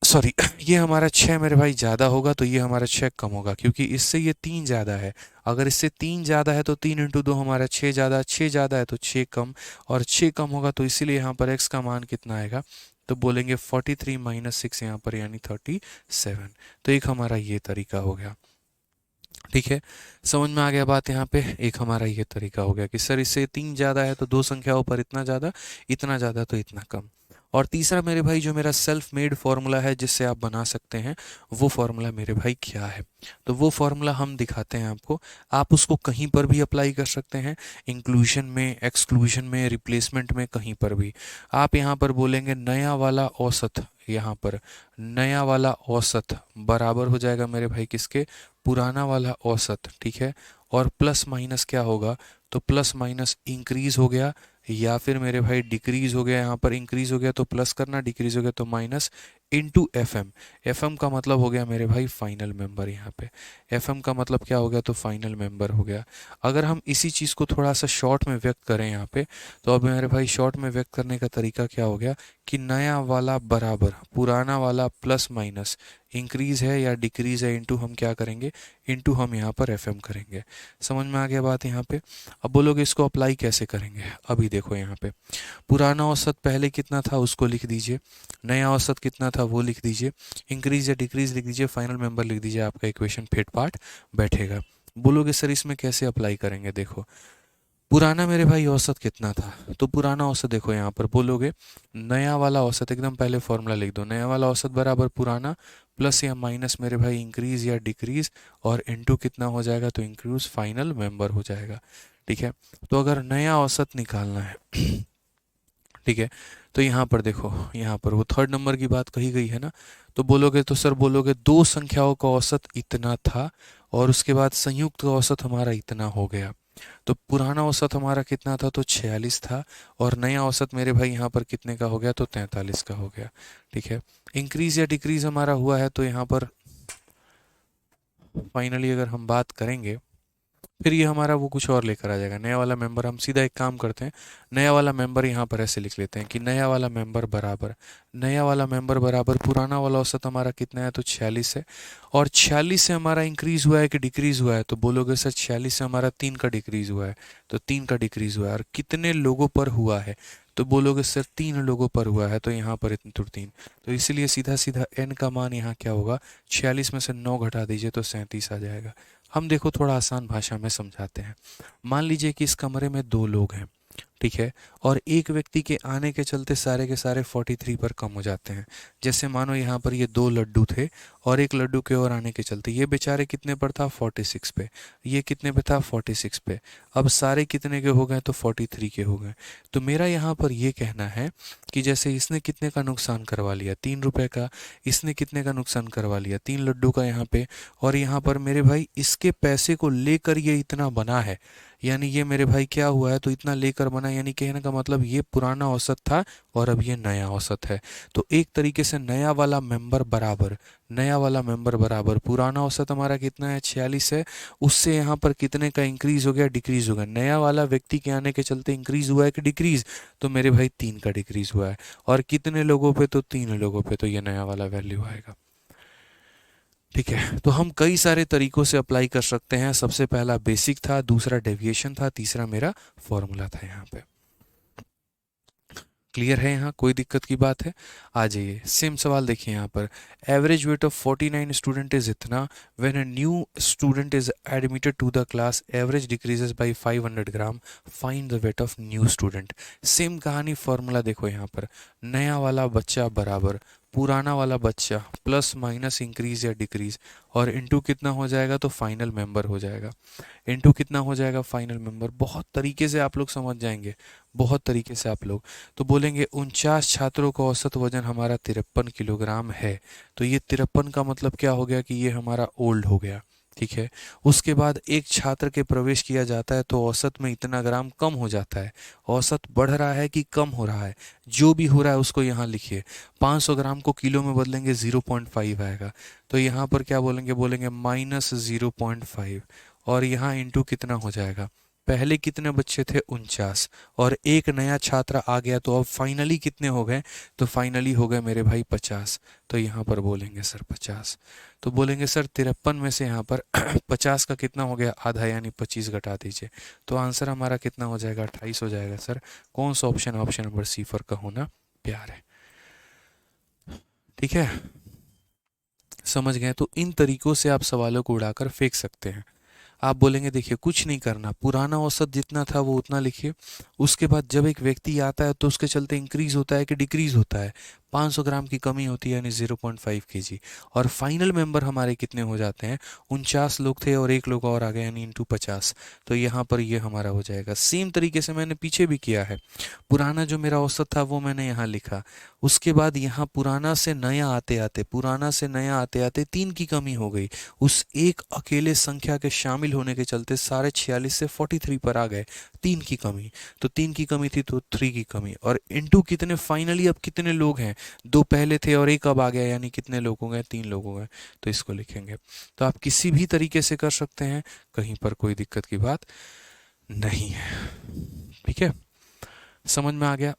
सॉरी ये हमारा 6 मेरे भाई ज़्यादा होगा, तो ये हमारा 6 कम होगा, क्योंकि इससे ये 3 ज़्यादा है। अगर इससे 3 ज़्यादा है तो 3 इंटू 2 हमारा 6 ज़्यादा, 6 ज़्यादा है तो 6 कम, और 6 कम होगा, तो इसीलिए यहाँ पर x का मान कितना आएगा, तो बोलेंगे 43 माइनस 6 यहाँ पर यानी 37। तो एक हमारा ये तरीका हो गया। ठीक है, समझ में आ गया बात। यहाँ पे एक हमारा ये तरीका हो गया कि सर इससे 3 ज़्यादा है तो दो संख्याओं पर इतना ज़्यादा, इतना ज़्यादा तो इतना कम। और तीसरा मेरे भाई जो मेरा सेल्फ मेड फॉर्मूला है जिससे आप बना सकते हैं, वो फॉर्मूला मेरे भाई क्या है, तो वो फॉर्मूला हम दिखाते हैं आपको। आप उसको कहीं पर भी अप्लाई कर सकते हैं, इंक्लूजन में, एक्सक्लूजन में, रिप्लेसमेंट में, कहीं पर भी। आप यहाँ पर बोलेंगे नया वाला औसत, यहाँ पर नया वाला औसत बराबर हो जाएगा मेरे भाई किसके, पुराना वाला औसत। ठीक है, और प्लस माइनस क्या होगा, तो प्लस माइनस इंक्रीज हो गया या फिर मेरे भाई डिक्रीज हो गया। यहाँ पर इंक्रीज हो गया तो प्लस करना, डिक्रीज हो गया तो माइनस, इनटू एफ एम का मतलब हो गया मेरे भाई फाइनल मेंबर। यहाँ पे एफ एम का मतलब क्या हो गया, तो फाइनल मेंबर हो गया। अगर हम इसी चीज़ को थोड़ा सा शॉर्ट में व्यक्त करें यहाँ पे, तो अब मेरे भाई शॉर्ट में व्यक्त करने का तरीका क्या हो गया कि नया वाला बराबर पुराना वाला प्लस माइनस इंक्रीज है या डिक्रीज है, इनटू हम क्या करेंगे, इनटू हम यहाँ पर एफएम करेंगे। समझ में आ गया बात यहाँ पे। अब बोलोगे इसको अप्लाई कैसे करेंगे, अभी देखो यहाँ पे पुराना औसत पहले कितना था उसको लिख दीजिए, नया औसत कितना था वो लिख दीजिए, इंक्रीज या डिक्रीज लिख दीजिए, फाइनल मेंबर लिख दीजिए, आपका इक्वेशन फिट पार्ट बैठेगा। बोलोगे सर इसमें कैसे अप्लाई करेंगे, देखो पुराना मेरे भाई औसत कितना था, तो पुराना औसत देखो यहाँ पर बोलोगे नया वाला औसत, एकदम पहले फॉर्मूला लिख दो, नया वाला औसत बराबर पुराना प्लस या माइनस मेरे भाई इंक्रीज या डिक्रीज, और इनटू कितना हो जाएगा, तो इंक्रीज फाइनल मेंबर हो जाएगा। ठीक है, तो अगर नया औसत निकालना है ठीक है, तो यहाँ पर देखो, यहाँ पर वो थर्ड नंबर की बात कही गई है ना, तो बोलोगे तो सर बोलोगे दो संख्याओं का औसत इतना था और उसके बाद संयुक्त का औसत हमारा इतना हो गया। तो पुराना औसत हमारा कितना था, तो 46 था, और नया औसत मेरे भाई यहाँ पर कितने का हो गया, तो 43 का हो गया। ठीक है, इंक्रीज या डिक्रीज हमारा हुआ है, तो यहाँ पर फाइनली अगर हम बात करेंगे, फिर ये हमारा वो कुछ और लेकर आ जाएगा। नया वाला मेंबर, हम सीधा एक काम करते हैं, नया वाला मेंबर यहाँ पर ऐसे लिख लेते हैं कि नया वाला मेंबर बराबर, नया वाला मेंबर बराबर पुराना वाला औसत हमारा कितना है, तो 46 है। और 46 से हमारा इंक्रीज हुआ है कि डिक्रीज हुआ है, तो बोलोगे सर 46 से हमारा 3 का डिक्रीज हुआ है, तो 3 का डिक्रीज हुआ है। और कितने लोगों पर हुआ है, तो बोलोगे सर 3 लोगों पर हुआ है, तो यहाँ पर इतनी तो 3। तो इसीलिए सीधा सीधा n का मान यहाँ क्या होगा, 46 में से 9 घटा दीजिए तो 37 आ जाएगा। हम देखो थोड़ा आसान भाषा में समझाते हैं। मान लीजिए कि इस कमरे में 2 लोग हैं, ठीक है, और एक व्यक्ति के आने के चलते सारे के सारे 43 पर कम हो जाते हैं। जैसे मानो यहाँ पर ये 2 लड्डू थे और एक लड्डू के और आने के चलते ये बेचारे कितने पर था, 46 पे, ये कितने पे था, 46 पे। अब सारे कितने के हो गए, तो 43 के हो गए। तो मेरा यहाँ पर ये कहना है कि जैसे इसने कितने का नुकसान करवा लिया, 3 रुपए का, इसने कितने का नुकसान करवा लिया, 3 लड्डू का यहाँ पे, और यहाँ पर मेरे भाई इसके पैसे को लेकर ये इतना बना है, यानी ये मेरे भाई क्या हुआ है, तो इतना लेकर बना, यानी कहने का मतलब ये पुराना औसत था और अब ये नया औसत है। तो एक तरीके से नया वाला मेंबर बराबर, नया वाला मेंबर बराबर पुराना औसत हमारा कितना है, 46 है, उससे यहाँ पर कितने का इंक्रीज हो गया, डिक्रीज हो गया। नया वाला व्यक्ति के आने के चलते इंक्रीज हुआ है कि डिक्रीज, तो मेरे भाई 3 का डिक्रीज हुआ है। और कितने लोगों पे, तो 3 लोगों पे, तो ये नया वाला वैल्यू आएगा। ठीक है, तो हम कई सारे तरीकों से अप्लाई कर सकते हैं। सबसे पहला बेसिक था, दूसरा डेविएशन था, तीसरा मेरा फॉर्मूला था। यहाँ पे क्लियर है, यहाँ कोई दिक्कत की बात है? आ जाइए, सेम सवाल देखिए यहाँ पर। Average weight of 49 student is इतना, when a new student is admitted to the class average decreases by 500 gram, find the weight of new student. Same कहानी, फॉर्मूला देखो यहाँ पर, नया वाला बच्चा बराबर पुराना वाला बच्चा प्लस माइनस इंक्रीज या डिक्रीज, और इनटू कितना हो जाएगा, तो फाइनल मेंबर हो जाएगा। इनटू कितना हो जाएगा, फाइनल मेंबर। बहुत तरीके से आप लोग समझ जाएंगे, बहुत तरीके से आप लोग तो बोलेंगे 49 छात्रों का औसत वजन हमारा 53 किलोग्राम है, तो ये 53 का मतलब क्या हो गया कि ये हमारा ओल्ड हो गया। ठीक है, उसके बाद एक छात्र के प्रवेश किया जाता है तो औसत में इतना ग्राम कम हो जाता है। औसत बढ़ रहा है कि कम हो रहा है, जो भी हो रहा है उसको यहाँ लिखिए। 500 ग्राम को किलो में बदलेंगे 0.5 आएगा, तो यहाँ पर क्या बोलेंगे, बोलेंगे माइनस 0.5, और यहाँ इंटू कितना हो जाएगा, पहले कितने बच्चे थे, 49, और एक नया छात्र आ गया, तो अब फाइनली कितने हो गए, तो फाइनली हो गए मेरे भाई 50, तो यहाँ पर बोलेंगे सर 50। तो बोलेंगे सर 53 में से यहाँ पर 50 का कितना हो गया, आधा, यानी 25 घटा दीजिए, तो आंसर हमारा कितना हो जाएगा, 28 हो जाएगा। सर कौन सा option, option number C four का होना प्यार है। ठीक है, समझ गए? तो इन तरीकों से आप सवालों को उड़ाकर फेंक सकते हैं। आप बोलेंगे देखिए कुछ नहीं करना, पुराना औसत जितना था वो उतना लिखिए। उसके बाद जब एक व्यक्ति आता है तो उसके चलते इंक्रीज होता है कि डिक्रीज होता है, 500 ग्राम की कमी होती है, यानी 0.5 केजी। और फाइनल मेंबर हमारे कितने हो जाते हैं, 49 लोग थे और एक लोग और आ गए, यानी इंटू 50, तो यहाँ पर ये हमारा हो जाएगा। सेम तरीके से मैंने पीछे भी किया है, पुराना जो मेरा औसत था वो मैंने यहाँ लिखा, उसके बाद यहाँ पुराना से नया आते आते, पुराना से नया आते आते 3 की कमी हो गई, उस एक अकेले संख्या के शामिल होने के चलते सारे 46 से 43 पर आ गए, 3 की कमी, तो 3 की कमी थी तो 3 की कमी, और इनटू कितने, फाइनली अब कितने लोग हैं, 2 पहले थे और एक अब आ गया, यानी कितने लोग हो गए, 3 लोग हो गए, तो इसको लिखेंगे। तो आप किसी भी तरीके से कर सकते हैं, कहीं पर कोई दिक्कत की बात नहीं है। ठीक है, समझ में आ गया?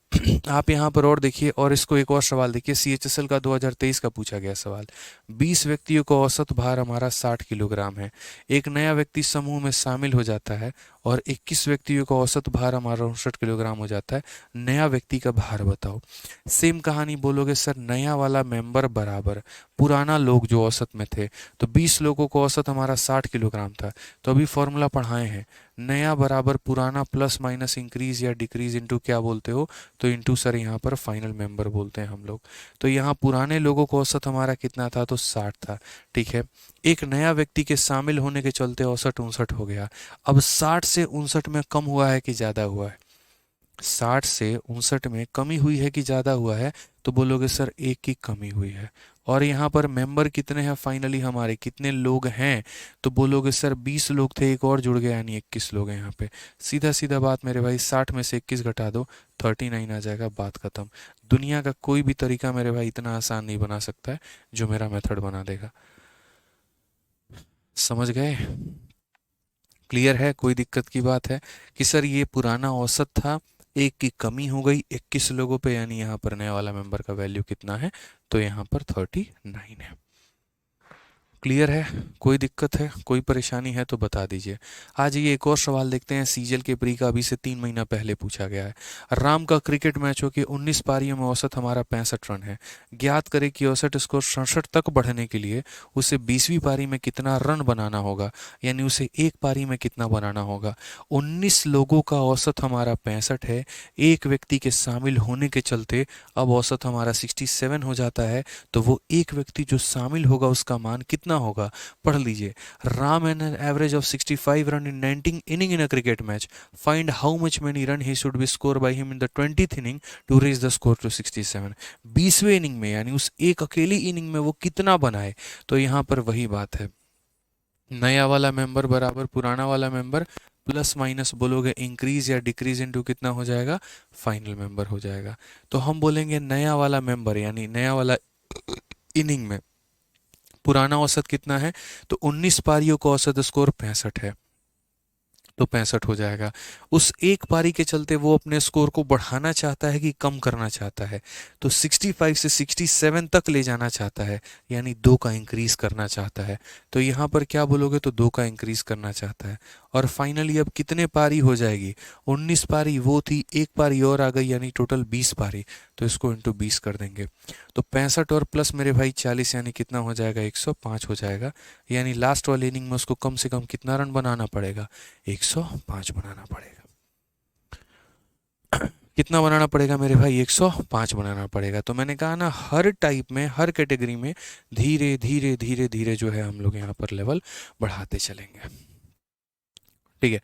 आप यहाँ पर और देखिए, और इसको एक और सवाल देखिए, CHSL का 2023 का पूछा गया सवाल। 20 व्यक्तियों का औसत भार हमारा 60 किलोग्राम है, एक नया व्यक्ति समूह में शामिल हो जाता है और 21 व्यक्तियों का औसत भार हमारा 59 किलोग्राम हो जाता है, नया व्यक्ति का भार बताओ। सेम कहानी बोलोगे सर, नया वाला मेंबर बराबर पुराना लोग जो औसत में थे, तो 20 लोगों का औसत हमारा 60 किलोग्राम था, तो अभी फॉर्मूला पढ़ाए हैं, नया बराबर पुराना प्लस माइनस इंक्रीज या डिक्रीज इनटू क्या बोलते हो, तो इनटू सर यहाँ पर फाइनल मेंबर बोलते हैं हम लोग। तो यहाँ पुराने लोगों का औसत हमारा कितना था, तो 60 था। ठीक है, एक नया व्यक्ति के शामिल होने के चलते औसत 59 हो गया। अब 60 से 59 में कम हुआ है कि ज़्यादा हुआ है, 60 से 59 में कमी हुई है कि ज़्यादा हुआ है, तो बोलोगे सर 1 की कमी हुई है। और यहाँ पर मेंबर कितने हैं, फाइनली हमारे कितने लोग हैं, तो बोलोगे सर 20 लोग थे, एक और जुड़ गया, यानी 21 लोग हैं यहाँ पे। सीधा सीधा बात मेरे भाई, 60 में से 21 घटा दो, 39 आ जाएगा, बात खत्म। दुनिया का कोई भी तरीका मेरे भाई इतना आसान नहीं बना सकता है जो मेरा मेथड बना देगा। समझ गए? क्लियर है? कोई दिक्कत की बात है कि सर ये पुराना औसत था, एक की कमी हो गई 21 लोगों पे, यानी यहाँ पर नया वाला मेंबर का वैल्यू कितना है? तो यहाँ पर 39 है। क्लियर है? कोई दिक्कत है, कोई परेशानी है तो बता दीजिए। आज ये एक और सवाल देखते हैं, सीजल के प्री का, अभी से 3 महीना पहले पूछा गया है। राम का क्रिकेट मैचों के 19 पारियों में औसत हमारा 65 रन है। ज्ञात करें कि औसत स्कोर 67 तक बढ़ने के लिए उसे 20वीं पारी में कितना रन बनाना होगा, यानी उसे एक पारी में कितना बनाना होगा। 19 लोगों का औसत हमारा 65 है, एक व्यक्ति के शामिल होने के चलते अब औसत हमारा 67 हो जाता है। तो वो एक व्यक्ति जो शामिल होगा उसका मान कितना होगा? पढ़ लीजिए। Ram an an average of 65 run in 19 inning in a cricket match, find how much many run he should be score by him in the 20th inning to reach the score to 67। 20वें inning में, यानी उस एक अकेली inning में वो कितना बनाए? तो यहाँ पर वही बात है, नया वाला मेंबर बराबर पुराना वाला मेंबर, प्लस माइनस बोलोगे इंक्रीज या डिक्रीज इनटू कितना हो जाएगा? फाइनल मेंबर हो जाएगा। तो हम बोलेंगे नया वाला मेंबर, यानी नया वाला इनिंग में पुराना औसत कितना है? तो 19 पारियों का औसत स्कोर 65 है, तो 65 हो जाएगा। उस एक पारी के चलते वो अपने स्कोर को बढ़ाना चाहता है कि कम करना चाहता है? तो 65 से 67 तक ले जाना चाहता है, यानी 2 का इंक्रीज करना चाहता है। तो यहाँ पर क्या बोलोगे? तो 2 का इंक्रीज करना चाहता है। और फाइनली अब कितने पारी हो जाएगी? 19 पारी वो थी, एक पारी और आ गई, यानी टोटल 20 पारी। तो इसको इंटू 20 कर देंगे, तो 65 और प्लस मेरे भाई 40, यानी कितना हो जाएगा? 105 हो जाएगा। यानी लास्ट वाली इनिंग में उसको कम से कम कितना रन बनाना पड़ेगा? 105 बनाना पड़ेगा। कितना बनाना पड़ेगा मेरे भाई? 105 बनाना पड़ेगा। तो मैंने कहा ना, हर टाइप में, हर कैटेगरी में धीरे धीरे धीरे धीरे जो है हम लोग यहाँ पर लेवल बढ़ाते चलेंगे। ठीक है,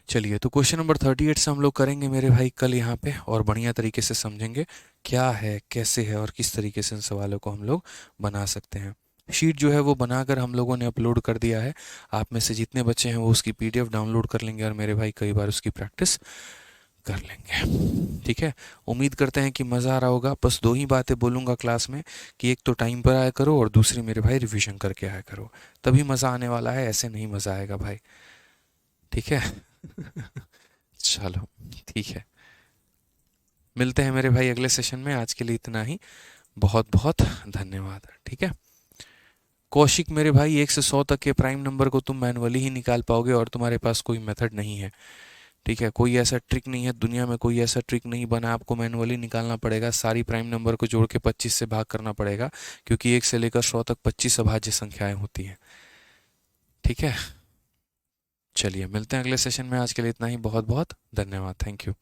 चलिए। तो क्वेश्चन नंबर 38 से हम लोग करेंगे मेरे भाई कल यहाँ पे, और बढ़िया तरीके से समझेंगे क्या है, कैसे है, और किस तरीके से इन सवालों को हम लोग बना सकते हैं। शीट जो है वो बनाकर हम लोगों ने अपलोड कर दिया है। आप में से जितने बच्चे हैं वो उसकी पीडीएफ डाउनलोड कर लेंगे और मेरे भाई कई बार उसकी प्रैक्टिस कर लेंगे। ठीक है, उम्मीद करते हैं कि मज़ा आ रहा होगा। बस 2 ही बातें बोलूँगा क्लास में, कि एक तो टाइम पर आया करो, और दूसरी मेरे भाई रिवीजन करके आया करो, तभी मज़ा आने वाला है, ऐसे नहीं मज़ा आएगा भाई। ठीक है चलो, ठीक है, मिलते हैं मेरे भाई अगले सेशन में। आज के लिए इतना ही, बहुत बहुत धन्यवाद। ठीक है, कौशिक मेरे भाई 1 से 100 तक के प्राइम नंबर को तुम मैनुअली ही निकाल पाओगे, और तुम्हारे पास कोई मेथड नहीं है। ठीक है, कोई ऐसा ट्रिक नहीं है दुनिया में, कोई ऐसा ट्रिक नहीं बना, आपको मैनुअली निकालना पड़ेगा। सारी प्राइम नंबर को जोड़ के 25 से भाग करना पड़ेगा, क्योंकि 1 से लेकर 100 तक 25 अभाज्य संख्याएं होती हैं। ठीक है, चलिए मिलते हैं अगले सेशन में। आज के लिए इतना ही, बहुत बहुत धन्यवाद। Thank you.